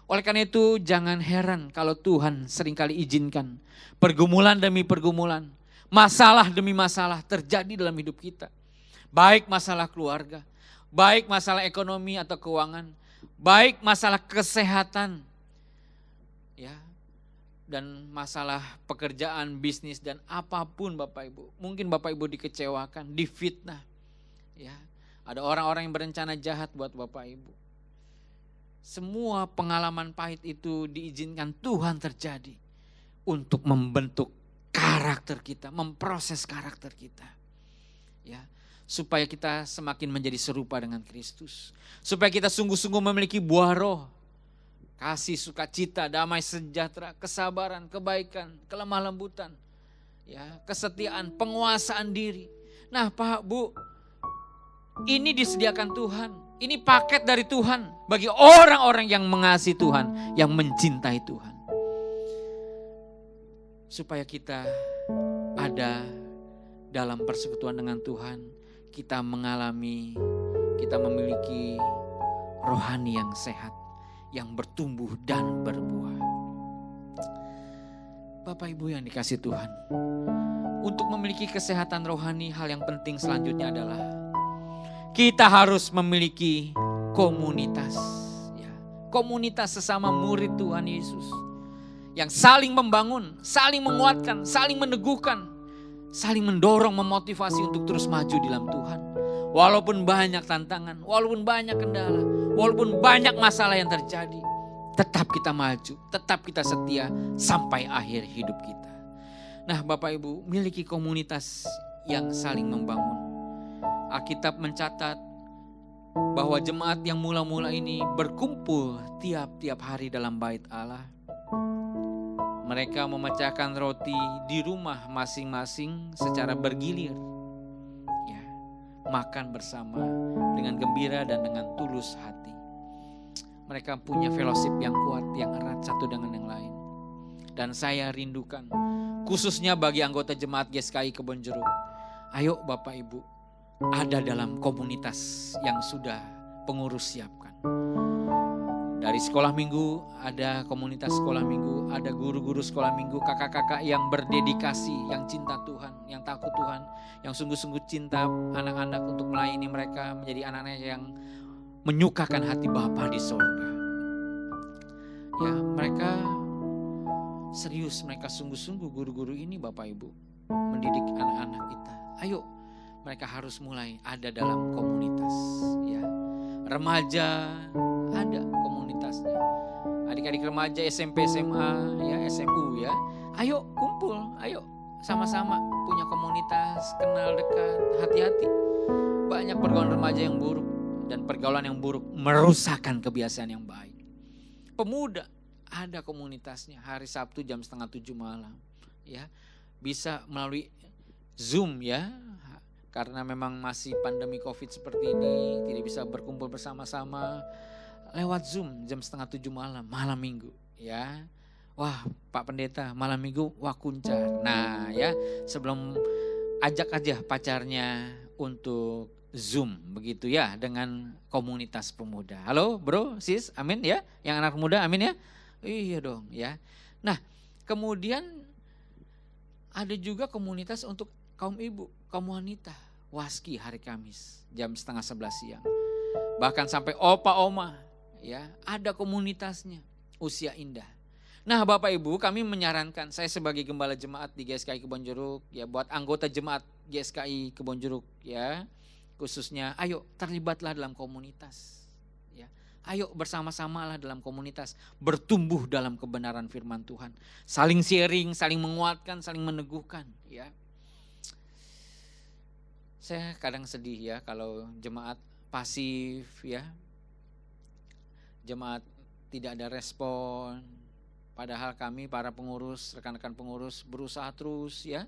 Oleh karena itu jangan heran kalau Tuhan seringkali izinkan pergumulan demi pergumulan, masalah demi masalah terjadi dalam hidup kita. Baik masalah keluarga, baik masalah ekonomi atau keuangan, baik masalah kesehatan, ya, dan masalah pekerjaan, bisnis dan apapun Bapak Ibu. Mungkin Bapak Ibu dikecewakan, difitnah, ya. Ada orang-orang yang berencana jahat buat Bapak Ibu. Semua pengalaman pahit itu diizinkan Tuhan terjadi untuk membentuk karakter kita, memproses karakter kita. Ya, supaya kita semakin menjadi serupa dengan Kristus. Supaya kita sungguh-sungguh memiliki buah roh. Kasih, sukacita, damai sejahtera, kesabaran, kebaikan, kelemah lembutan, ya, kesetiaan, penguasaan diri. Nah, Pak, Bu, ini disediakan Tuhan. Ini paket dari Tuhan bagi orang-orang yang mengasihi Tuhan, yang mencintai Tuhan. Supaya kita ada dalam persekutuan dengan Tuhan, kita mengalami, kita memiliki rohani yang sehat, yang bertumbuh dan berbuah. Bapak Ibu yang dikasih Tuhan, untuk memiliki kesehatan rohani, hal yang penting selanjutnya adalah kita harus memiliki komunitas, ya, komunitas sesama murid Tuhan Yesus yang saling membangun, saling menguatkan, saling meneguhkan, saling mendorong, memotivasi untuk terus maju di dalam Tuhan. Walaupun banyak tantangan, walaupun banyak kendala, walaupun banyak masalah yang terjadi, tetap kita maju, tetap kita setia sampai akhir hidup kita. Nah, Bapak Ibu, miliki komunitas yang saling membangun. Alkitab mencatat bahwa jemaat yang mula-mula ini berkumpul tiap-tiap hari dalam bait Allah. Mereka memecahkan roti di rumah masing-masing secara bergilir. Ya, makan bersama dengan gembira dan dengan tulus hati. Mereka punya fellowship yang kuat, yang erat satu dengan yang lain. Dan saya rindukan, khususnya bagi anggota jemaat GSKI Kebonjeruk, ayo Bapak Ibu, ada dalam komunitas yang sudah pengurus siapkan. Dari sekolah minggu, ada komunitas sekolah minggu, ada guru-guru sekolah minggu, kakak-kakak yang berdedikasi, yang cinta Tuhan, yang takut Tuhan, yang sungguh-sungguh cinta anak-anak untuk melayani mereka menjadi anak-anak yang menyukakan hati Bapa di surga. Ya, mereka serius, mereka sungguh-sungguh guru-guru ini Bapak Ibu mendidik anak-anak kita. Ayo, mereka harus mulai ada dalam komunitas, ya. Remaja ada komunitasnya. Adik-adik remaja SMP, SMA, ya SMU ya. Ayo kumpul, ayo sama-sama punya komunitas, kenal dekat, hati-hati. Banyak pergaulan remaja yang buruk dan pergaulan yang buruk merusakkan kebiasaan yang baik. Pemuda ada komunitasnya hari Sabtu jam 6:30 malam, ya. Bisa melalui Zoom ya. Karena memang masih pandemi COVID seperti ini, tidak bisa berkumpul bersama-sama, lewat Zoom jam 6:30 malam minggu ya. Wah Pak Pendeta, malam minggu wah kuncar. Nah ya, sebelum ajak aja pacarnya untuk Zoom begitu ya, dengan komunitas pemuda. Halo bro, sis, amin ya, yang anak muda amin ya. Iya dong ya. Nah kemudian ada juga komunitas untuk kaum ibu, kaum wanita, waski hari Kamis jam 10:30 siang. Bahkan sampai opa oma ya, ada komunitasnya, usia indah. Nah Bapak Ibu, kami menyarankan, saya sebagai gembala jemaat di GSKI Kebonjeruk ya, buat anggota jemaat GSKI Kebonjeruk ya, khususnya ayo terlibatlah dalam komunitas ya. Ayo bersama-samalah dalam komunitas, bertumbuh dalam kebenaran firman Tuhan. Saling sharing, saling menguatkan, saling meneguhkan ya. Saya kadang sedih ya kalau jemaat pasif ya. Jemaat tidak ada respon. Padahal kami para pengurus, rekan-rekan pengurus berusaha terus ya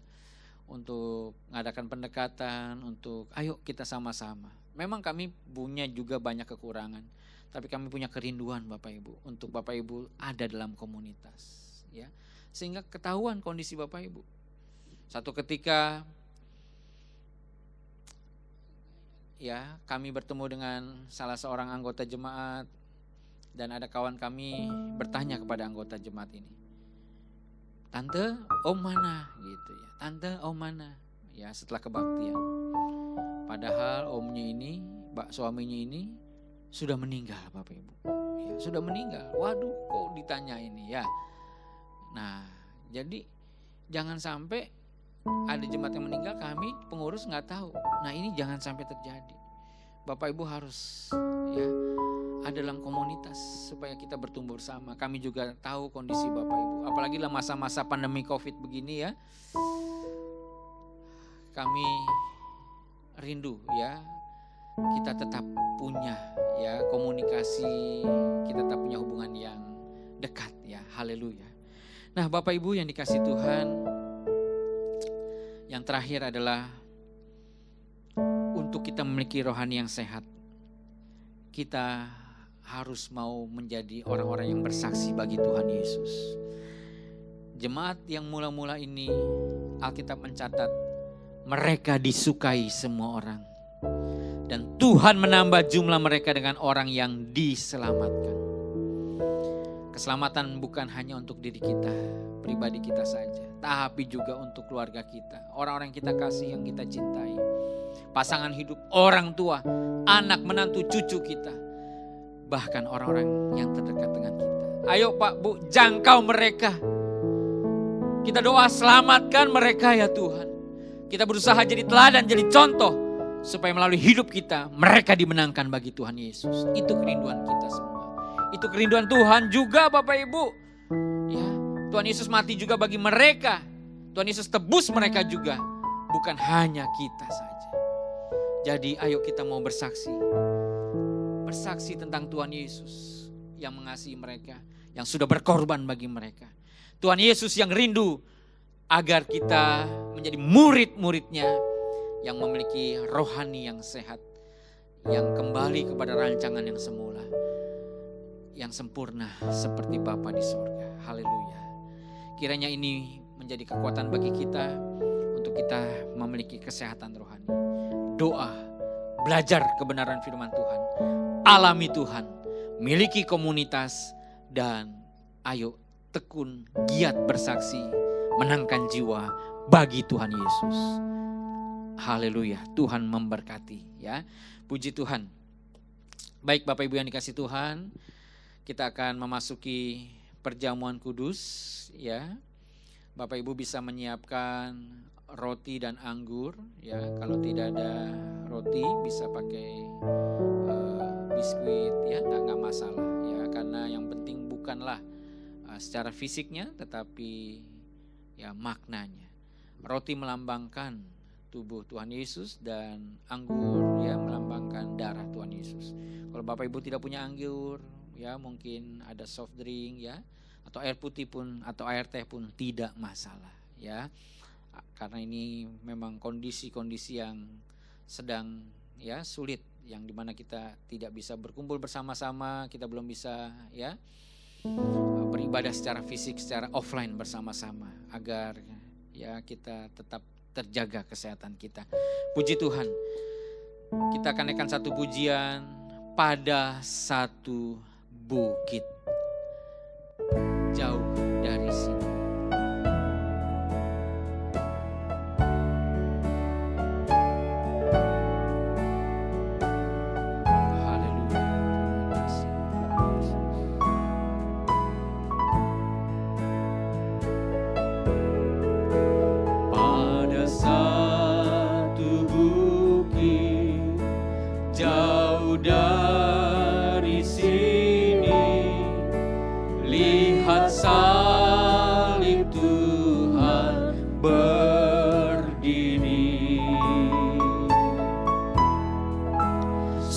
untuk mengadakan pendekatan, untuk ayo kita sama-sama. Memang kami punya juga banyak kekurangan. Tapi kami punya kerinduan Bapak Ibu untuk Bapak Ibu ada dalam komunitas ya, sehingga ketahuan kondisi Bapak Ibu. Satu ketika ya kami bertemu dengan salah seorang anggota jemaat dan ada kawan kami bertanya kepada anggota jemaat ini, "Tante, om mana?" gitu ya. "Tante, om mana?" Ya setelah kebaktian. Padahal omnya ini, suaminya ini sudah meninggal Bapak Ibu ya, sudah meninggal. Waduh kok ditanya ini ya. Nah jadi jangan sampai ada jemaat yang meninggal kami pengurus nggak tahu. Nah ini jangan sampai terjadi. Bapak Ibu harus ya ada dalam komunitas supaya kita bertumbuh bersama. Kami juga tahu kondisi Bapak Ibu, apalagi dalam masa-masa pandemi COVID begini ya. Kami rindu ya, kita tetap punya ya komunikasi, kita tetap punya hubungan yang dekat ya. Haleluya. Nah Bapak Ibu yang dikasih Tuhan, yang terakhir adalah untuk kita memiliki rohani yang sehat, kita harus mau menjadi orang-orang yang bersaksi bagi Tuhan Yesus. Jemaat yang mula-mula ini Alkitab mencatat mereka disukai semua orang. Dan Tuhan menambah jumlah mereka dengan orang yang diselamatkan. Keselamatan bukan hanya untuk diri kita, pribadi kita saja, tapi juga untuk keluarga kita, orang-orang yang kita kasih, yang kita cintai, pasangan hidup, orang tua, anak, menantu, cucu kita, bahkan orang-orang yang terdekat dengan kita. Ayo Pak, Bu, jangkau mereka. Kita doa selamatkan mereka ya Tuhan. Kita berusaha jadi teladan, jadi contoh, supaya melalui hidup kita mereka dimenangkan bagi Tuhan Yesus. Itu kerinduan kita semua. Itu kerinduan Tuhan juga Bapak Ibu. Ya, Tuhan Yesus mati juga bagi mereka. Tuhan Yesus tebus mereka juga, bukan hanya kita saja. Jadi ayo kita mau bersaksi. Bersaksi tentang Tuhan Yesus yang mengasihi mereka, yang sudah berkorban bagi mereka. Tuhan Yesus yang rindu agar kita menjadi murid-muridnya yang memiliki rohani yang sehat, yang kembali kepada rancangan yang semula, yang sempurna seperti Bapa di sorga. Haleluya. Kiranya ini menjadi kekuatan bagi kita untuk kita memiliki kesehatan rohani. Doa, belajar kebenaran firman Tuhan, alami Tuhan, miliki komunitas, dan ayo tekun, giat bersaksi, menangkan jiwa bagi Tuhan Yesus. Haleluya, Tuhan memberkati ya. Puji Tuhan. Baik Bapak Ibu yang dikasih Tuhan, kita akan memasuki perjamuan kudus ya. Bapak Ibu bisa menyiapkan roti dan anggur ya. Kalau tidak ada roti bisa pakai biskuit ya, nggak masalah ya. Karena yang penting bukanlah secara fisiknya, tetapi ya maknanya. Roti melambangkan tubuh Tuhan Yesus dan anggur ya melambangkan darah Tuhan Yesus. Kalau Bapak Ibu tidak punya anggur ya, mungkin ada soft drink ya, atau air putih pun atau air teh pun tidak masalah ya. Karena ini memang kondisi-kondisi yang sedang ya sulit, yang dimana kita tidak bisa berkumpul bersama-sama, kita belum bisa ya beribadah secara fisik, secara offline bersama-sama, agar ya kita tetap terjaga kesehatan kita. Puji Tuhan. Kita akan naikkan satu pujian, pada satu bukit jauh dari sini.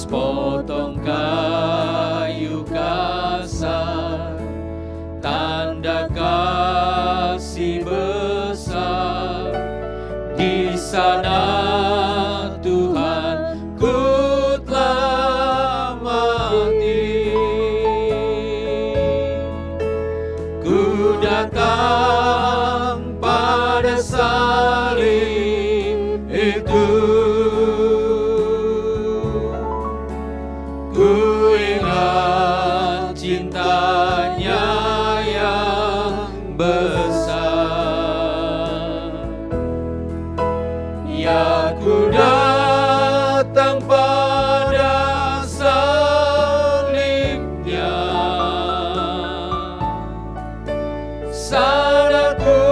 Sepotong kayu kasar, tanda kasih besar. Di sana Tuhan ku telah mati. Ku datang pada salib itu. Cintanya yang besar, ya ku datang pada salibnya. Sana ku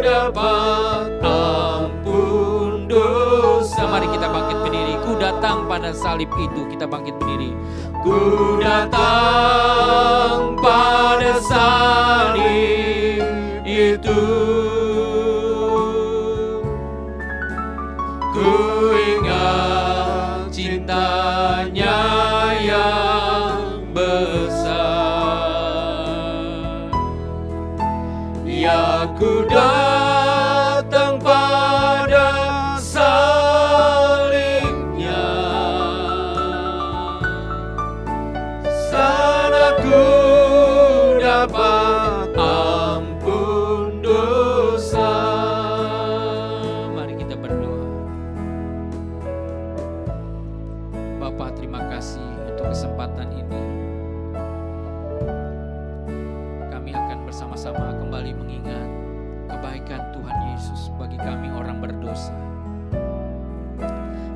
dapat ampun dosa. Mari kita bangkit berdiri. Ku datang pada salib itu. Kita bangkit berdiri. Ku datang pada salib itu. Ku ingat cintanya yang besar. Ya ku datang pada salibnya. Sana ku dapat ampun dosa. Mari kita berdoa. Bapa, terima kasih untuk kesempatan ini. Kami akan bersama-sama kembali mengingat kebaikan Tuhan Yesus bagi kami orang berdosa.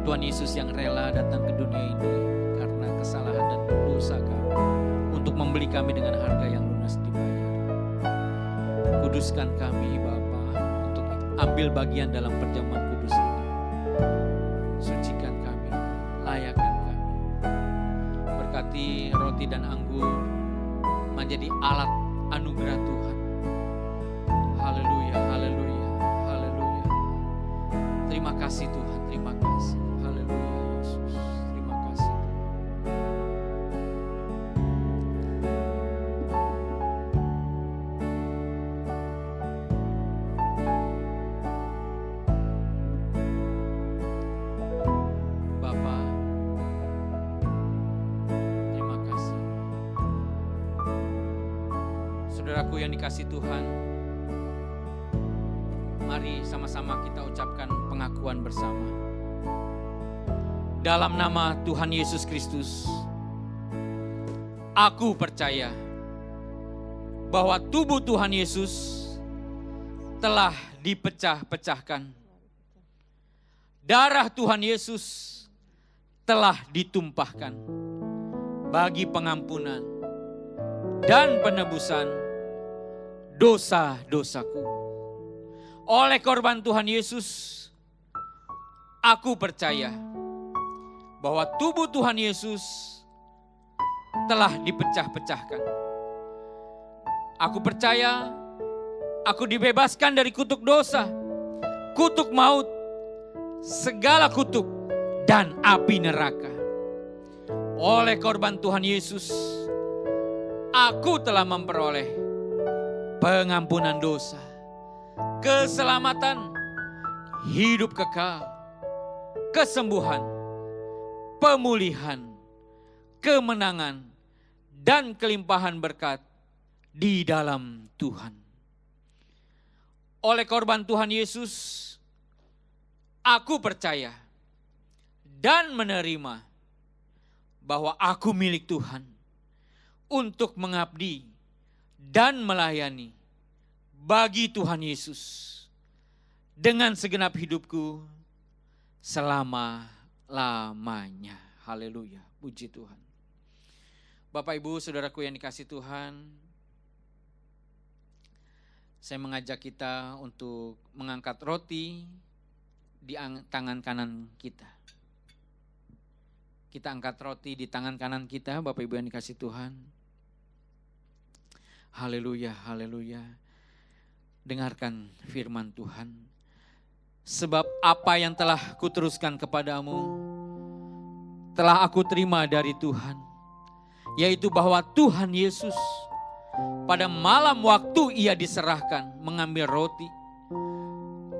Tuhan Yesus yang rela datang ke dunia ini karena kesalahan dan dosa kami, untuk membeli kami dengan harga yang lunas dibayar. Kuduskan kami Bapa untuk ambil bagian dalam perjamuan kudus ini. Sucikan kami, layakkan kami. Berkati roti dan anggur menjadi alat anugerah Tuhan. Haleluya, haleluya, haleluya. Terima kasih Tuhan, terima kasih. Haleluya Yesus, terima kasih. Bapa, terima kasih. Saudaraku yang dikasih Tuhan, mari sama-sama kita ucapkan pengakuan bersama. Dalam nama Tuhan Yesus Kristus, Aku percaya bahwa tubuh Tuhan Yesus telah dipecah-pecahkan. Darah Tuhan Yesus telah ditumpahkan bagi pengampunan dan penebusan dosa-dosaku. Oleh korban Tuhan Yesus, aku percaya bahwa tubuh Tuhan Yesus telah dipecah-pecahkan. Aku percaya aku dibebaskan dari kutuk dosa, kutuk maut, segala kutuk dan api neraka. Oleh korban Tuhan Yesus, aku telah memperoleh pengampunan dosa, keselamatan, hidup kekal, kesembuhan, pemulihan, kemenangan, dan kelimpahan berkat di dalam Tuhan. Oleh korban Tuhan Yesus, aku percaya dan menerima bahwa aku milik Tuhan untuk mengabdi dan melayani bagi Tuhan Yesus dengan segenap hidupku selama-lamanya. Haleluya, puji Tuhan. Bapak Ibu saudaraku yang dikasihi Tuhan, saya mengajak kita untuk mengangkat roti di tangan kanan kita. Kita angkat roti di tangan kanan kita, Bapak Ibu yang dikasihi Tuhan. Haleluya, haleluya. Dengarkan firman Tuhan. Sebab apa yang telah kuteruskan kepadamu, telah aku terima dari Tuhan. Yaitu bahwa Tuhan Yesus pada malam waktu ia diserahkan mengambil roti.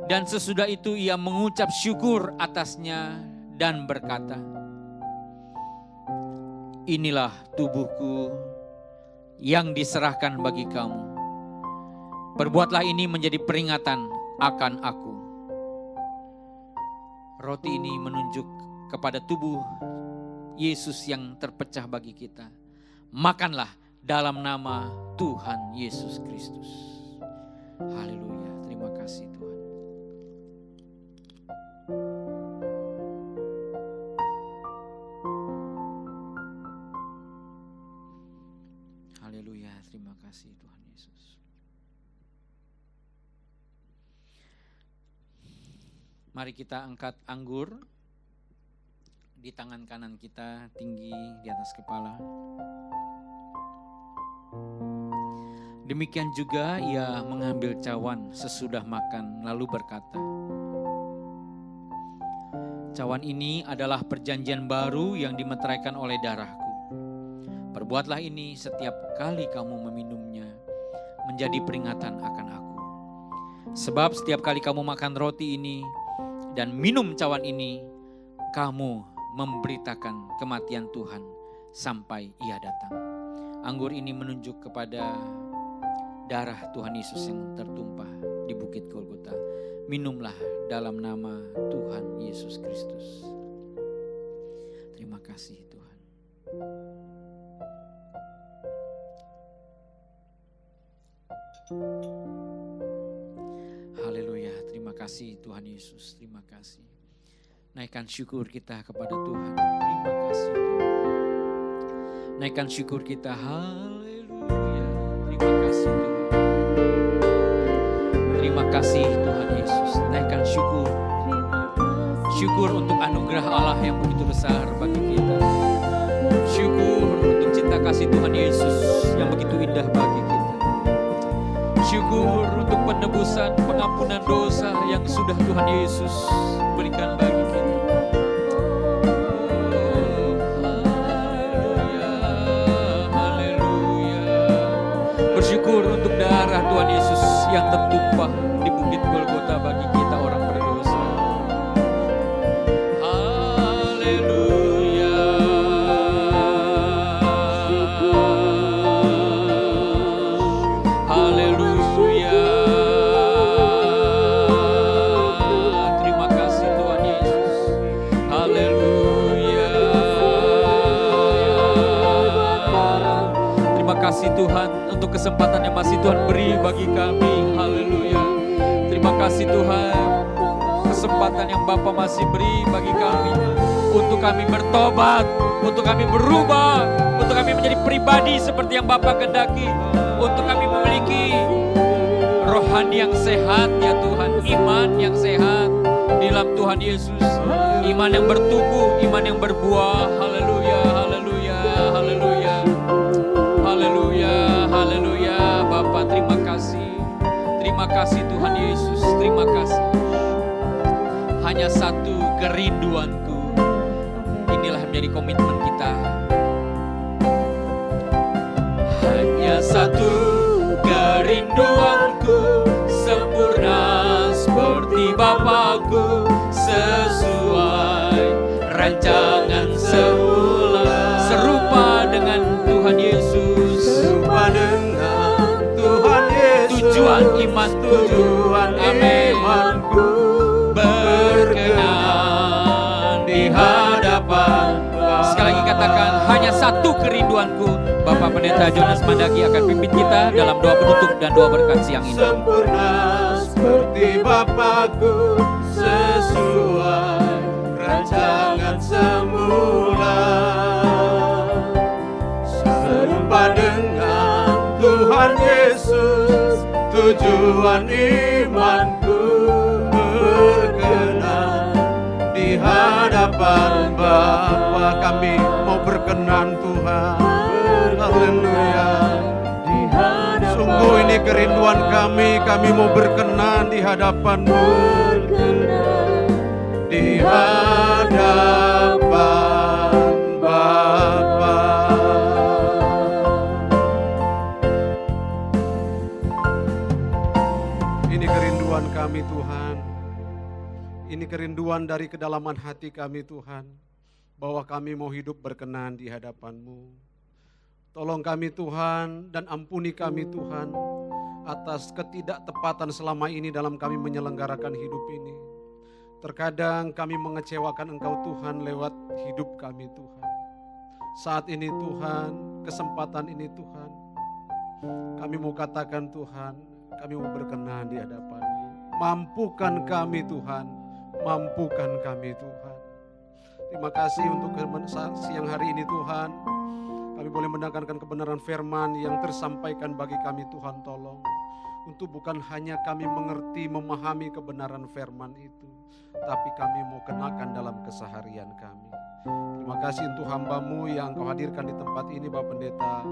Dan sesudah itu ia mengucap syukur atasnya dan berkata, inilah tubuhku yang diserahkan bagi kamu. Perbuatlah ini menjadi peringatan akan aku. Roti ini menunjuk kepada tubuh Yesus yang terpecah bagi kita. Makanlah dalam nama Tuhan Yesus Kristus. Haleluya, terima kasih Tuhan. Haleluya, terima kasih Tuhan Yesus. Mari kita angkat anggur di tangan kanan kita tinggi di atas kepala. Demikian juga ia mengambil cawan sesudah makan lalu berkata, cawan ini adalah perjanjian baru yang dimeteraikan oleh darahku. Perbuatlah ini setiap kali kamu meminumnya menjadi peringatan akan aku. Sebab setiap kali kamu makan roti ini dan minum cawan ini, kamu memberitakan kematian Tuhan sampai ia datang. Anggur ini menunjuk kepada darah Tuhan Yesus yang tertumpah di Bukit Golgota. Minumlah dalam nama Tuhan Yesus Kristus. Terima kasih Tuhan. Haleluya, terima kasih Tuhan Yesus, terima kasih. Naikkan syukur kita kepada Tuhan. Terima kasih Tuhan. Naikkan syukur kita. Haleluya. Terima kasih Tuhan. Terima kasih Tuhan Yesus. Naikkan syukur. Syukur untuk anugerah Allah yang begitu besar bagi kita. Syukur untuk cinta kasih Tuhan Yesus yang begitu indah bagi kita. Syukur untuk penebusan, pengampunan dosa yang sudah Tuhan Yesus berikan bagi kita. Bersyukur untuk darah Tuhan Yesus yang tertumpah di Bukit Golgota bagi kita orang berdosa. Haleluya. Haleluya. Terima kasih Tuhan Yesus. Haleluya. kasih Tuhan untuk kesempatan yang masih Tuhan beri bagi kami. Haleluya. Terima kasih Tuhan, kesempatan yang Bapa masih beri bagi kami untuk kami bertobat, untuk kami berubah, untuk kami menjadi pribadi seperti yang Bapa kehendaki, untuk kami memiliki rohani yang sehat ya Tuhan, iman yang sehat di dalam Tuhan Yesus, iman yang bertumbuh, iman yang berbuah. Haleluya, haleluya, haleluya, haleluya, haleluya. Bapa terima kasih Tuhan Yesus, terima kasih. Hanya satu kerinduanku, inilah yang menjadi komitmen kita. Hanya satu kerinduanku, sempurna seperti Bapakku, sesuai rancangan semula, serupa dengan Tuhan Yesus, serupa dengan Tuhan Yesus, tujuan imanku, imanku berkenan di hadapan. Sekali lagi katakan, hanya satu kerinduanku. Bapak Pendeta Jonas Mandagi akan pimpin kita dalam doa penutup dan doa berkat siang ini. Sempurna seperti Bapakku, sesuai rancangan semula, serupa dengan Tuhan Yesus, tujuan imanku berkenan di hadapan Bapa. Kami mau berkenan Tuhan. Haleluya. Sungguh ini kerinduan kami mau berkenan di hadapan-Mu, di hadapan Bapa. Ini kerinduan kami Tuhan. Ini kerinduan dari kedalaman hati kami Tuhan, bahwa kami mau hidup berkenan di hadapan-Mu. Tolong kami Tuhan dan ampuni kami Tuhan atas ketidaktepatan selama ini dalam kami menyelenggarakan hidup ini. Terkadang kami mengecewakan Engkau Tuhan lewat hidup kami Tuhan. Saat ini Tuhan, kesempatan ini Tuhan, kami mau katakan Tuhan, kami mau berkenan di hadapan-Mu. Mampukan kami Tuhan, mampukan kami Tuhan. Terima kasih untuk siang hari ini Tuhan. Kami boleh mendengarkan kebenaran firman yang tersampaikan bagi kami Tuhan, tolong. Untuk bukan hanya kami mengerti, memahami kebenaran firman itu, tapi kami mau kenakan dalam keseharian kami. Terima kasih untuk hamba-Mu yang Kau hadirkan di tempat ini, Bapak Pendeta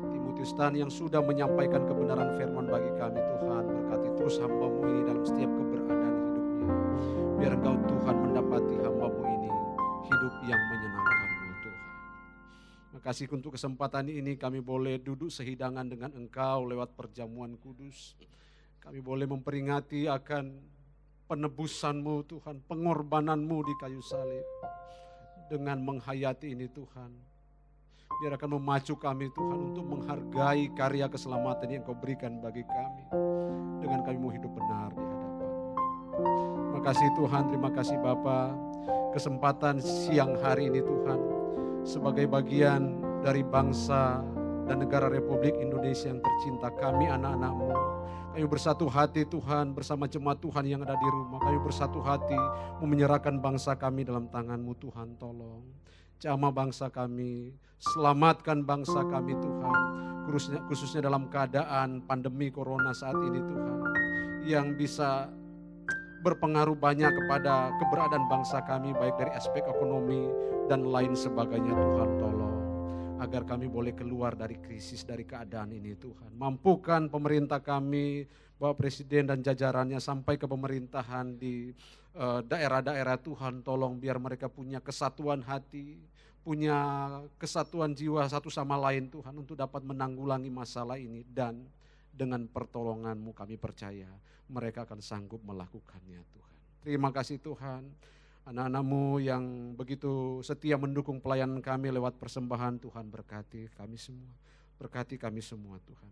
Timotius Tan, yang sudah menyampaikan kebenaran firman bagi kami Tuhan. Berkati terus hamba-Mu ini dalam setiap keberadaan hidupnya. Biar Engkau Tuhan mendapati hamba-Mu ini hidup yang menyenangkan-Mu Tuhan. Terima kasih untuk kesempatan ini kami boleh duduk sehidangan dengan Engkau lewat perjamuan kudus. Kami boleh memperingati akan penebusan-Mu Tuhan, pengorbanan-Mu di kayu salib. Dengan menghayati ini Tuhan, biar akan memacu kami Tuhan untuk menghargai karya keselamatan yang Kau berikan bagi kami. Dengan kami mau hidup benar di hadapan-Mu. Terima kasih Tuhan, terima kasih Bapa. Kesempatan siang hari ini Tuhan, sebagai bagian dari bangsa dan negara Republik Indonesia yang tercinta, kami anak-anak-Mu, kami bersatu hati Tuhan bersama jemaat Tuhan yang ada di rumah. Kami bersatu hati menyerahkan bangsa kami dalam tangan-Mu Tuhan. Tolong jamah bangsa kami, selamatkan bangsa kami Tuhan, khususnya dalam keadaan pandemi corona saat ini Tuhan, yang bisa berpengaruh banyak kepada keberadaan bangsa kami, baik dari aspek ekonomi dan lain sebagainya Tuhan. Tolong agar kami boleh keluar dari krisis, dari keadaan ini Tuhan. Mampukan pemerintah kami, Bapak Presiden dan jajarannya sampai ke pemerintahan di daerah-daerah Tuhan. Tolong biar mereka punya kesatuan hati, punya kesatuan jiwa satu sama lain Tuhan, untuk dapat menanggulangi masalah ini. Dan dengan pertolongan-Mu kami percaya mereka akan sanggup melakukannya Tuhan. Terima kasih Tuhan. Anak-anak-Mu yang begitu setia mendukung pelayanan kami lewat persembahan, Tuhan berkati kami semua. Berkati kami semua Tuhan.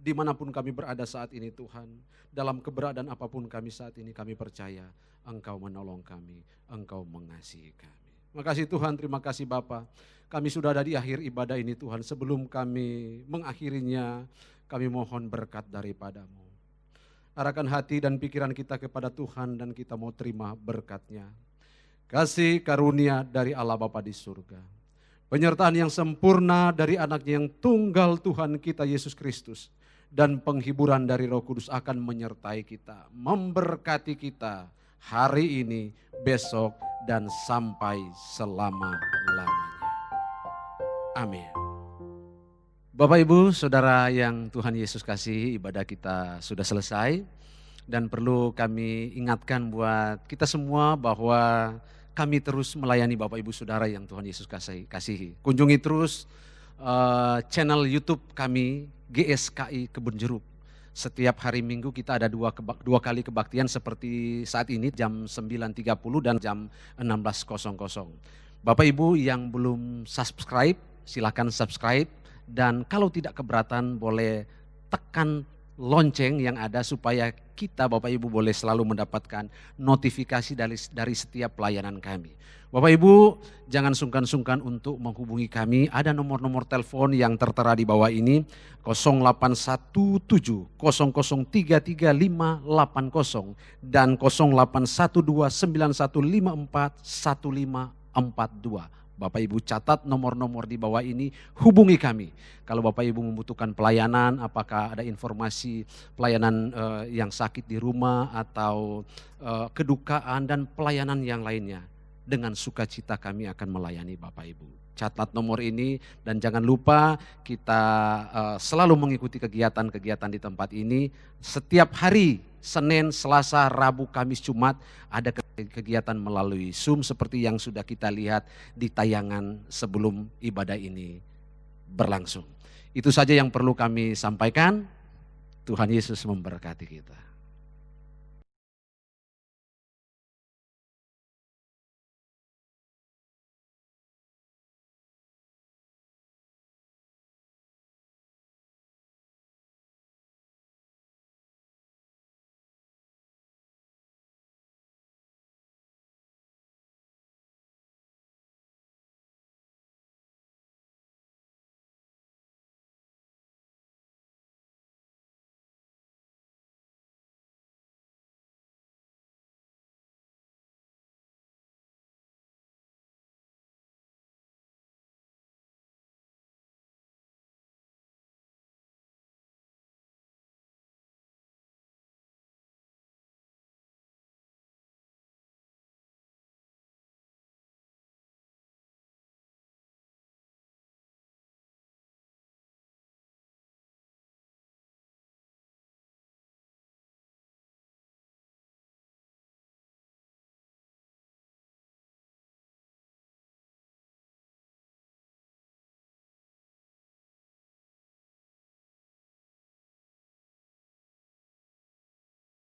Dimanapun kami berada saat ini Tuhan, dalam keberadaan apapun kami saat ini, kami percaya Engkau menolong kami, Engkau mengasihi kami. Makasih Tuhan, terima kasih Bapa. Kami sudah ada di akhir ibadah ini Tuhan. Sebelum kami mengakhirinya, kami mohon berkat daripada-Mu. Arahkan hati dan pikiran kita kepada Tuhan dan kita mau terima berkat-Nya. Kasih karunia dari Allah Bapa di surga. Penyertaan yang sempurna dari anak-Nya yang tunggal Tuhan kita Yesus Kristus. Dan penghiburan dari Roh Kudus akan menyertai kita, memberkati kita hari ini, besok, dan sampai selama-lamanya. Amin. Bapak Ibu, Saudara yang Tuhan Yesus kasihi, ibadah kita sudah selesai. Dan perlu kami ingatkan buat kita semua bahwa kami terus melayani Bapak Ibu Saudara yang Tuhan Yesus kasihi. Kunjungi terus channel YouTube kami, GSKI Kebun Jeruk. Setiap hari Minggu kita ada dua kali kebaktian seperti saat ini jam 9.30 dan jam 16.00. Bapak Ibu yang belum subscribe, silakan subscribe. Dan kalau tidak keberatan boleh tekan lonceng yang ada supaya kita Bapak Ibu boleh selalu mendapatkan notifikasi dari setiap pelayanan kami. Bapak Ibu jangan sungkan-sungkan untuk menghubungi kami, ada nomor-nomor telepon yang tertera di bawah ini 0817 0033 dan 0812 9154 1542. Bapak Ibu catat nomor-nomor di bawah ini, hubungi kami. Kalau Bapak Ibu membutuhkan pelayanan, apakah ada informasi pelayanan yang sakit di rumah atau kedukaan dan pelayanan yang lainnya. Dengan sukacita kami akan melayani Bapak Ibu. Catat nomor ini dan jangan lupa kita selalu mengikuti kegiatan-kegiatan di tempat ini. Setiap hari Senin, Selasa, Rabu, Kamis, Jumat ada kegiatan melalui Zoom seperti yang sudah kita lihat di tayangan sebelum ibadah ini berlangsung. Itu saja yang perlu kami sampaikan. Tuhan Yesus memberkati kita.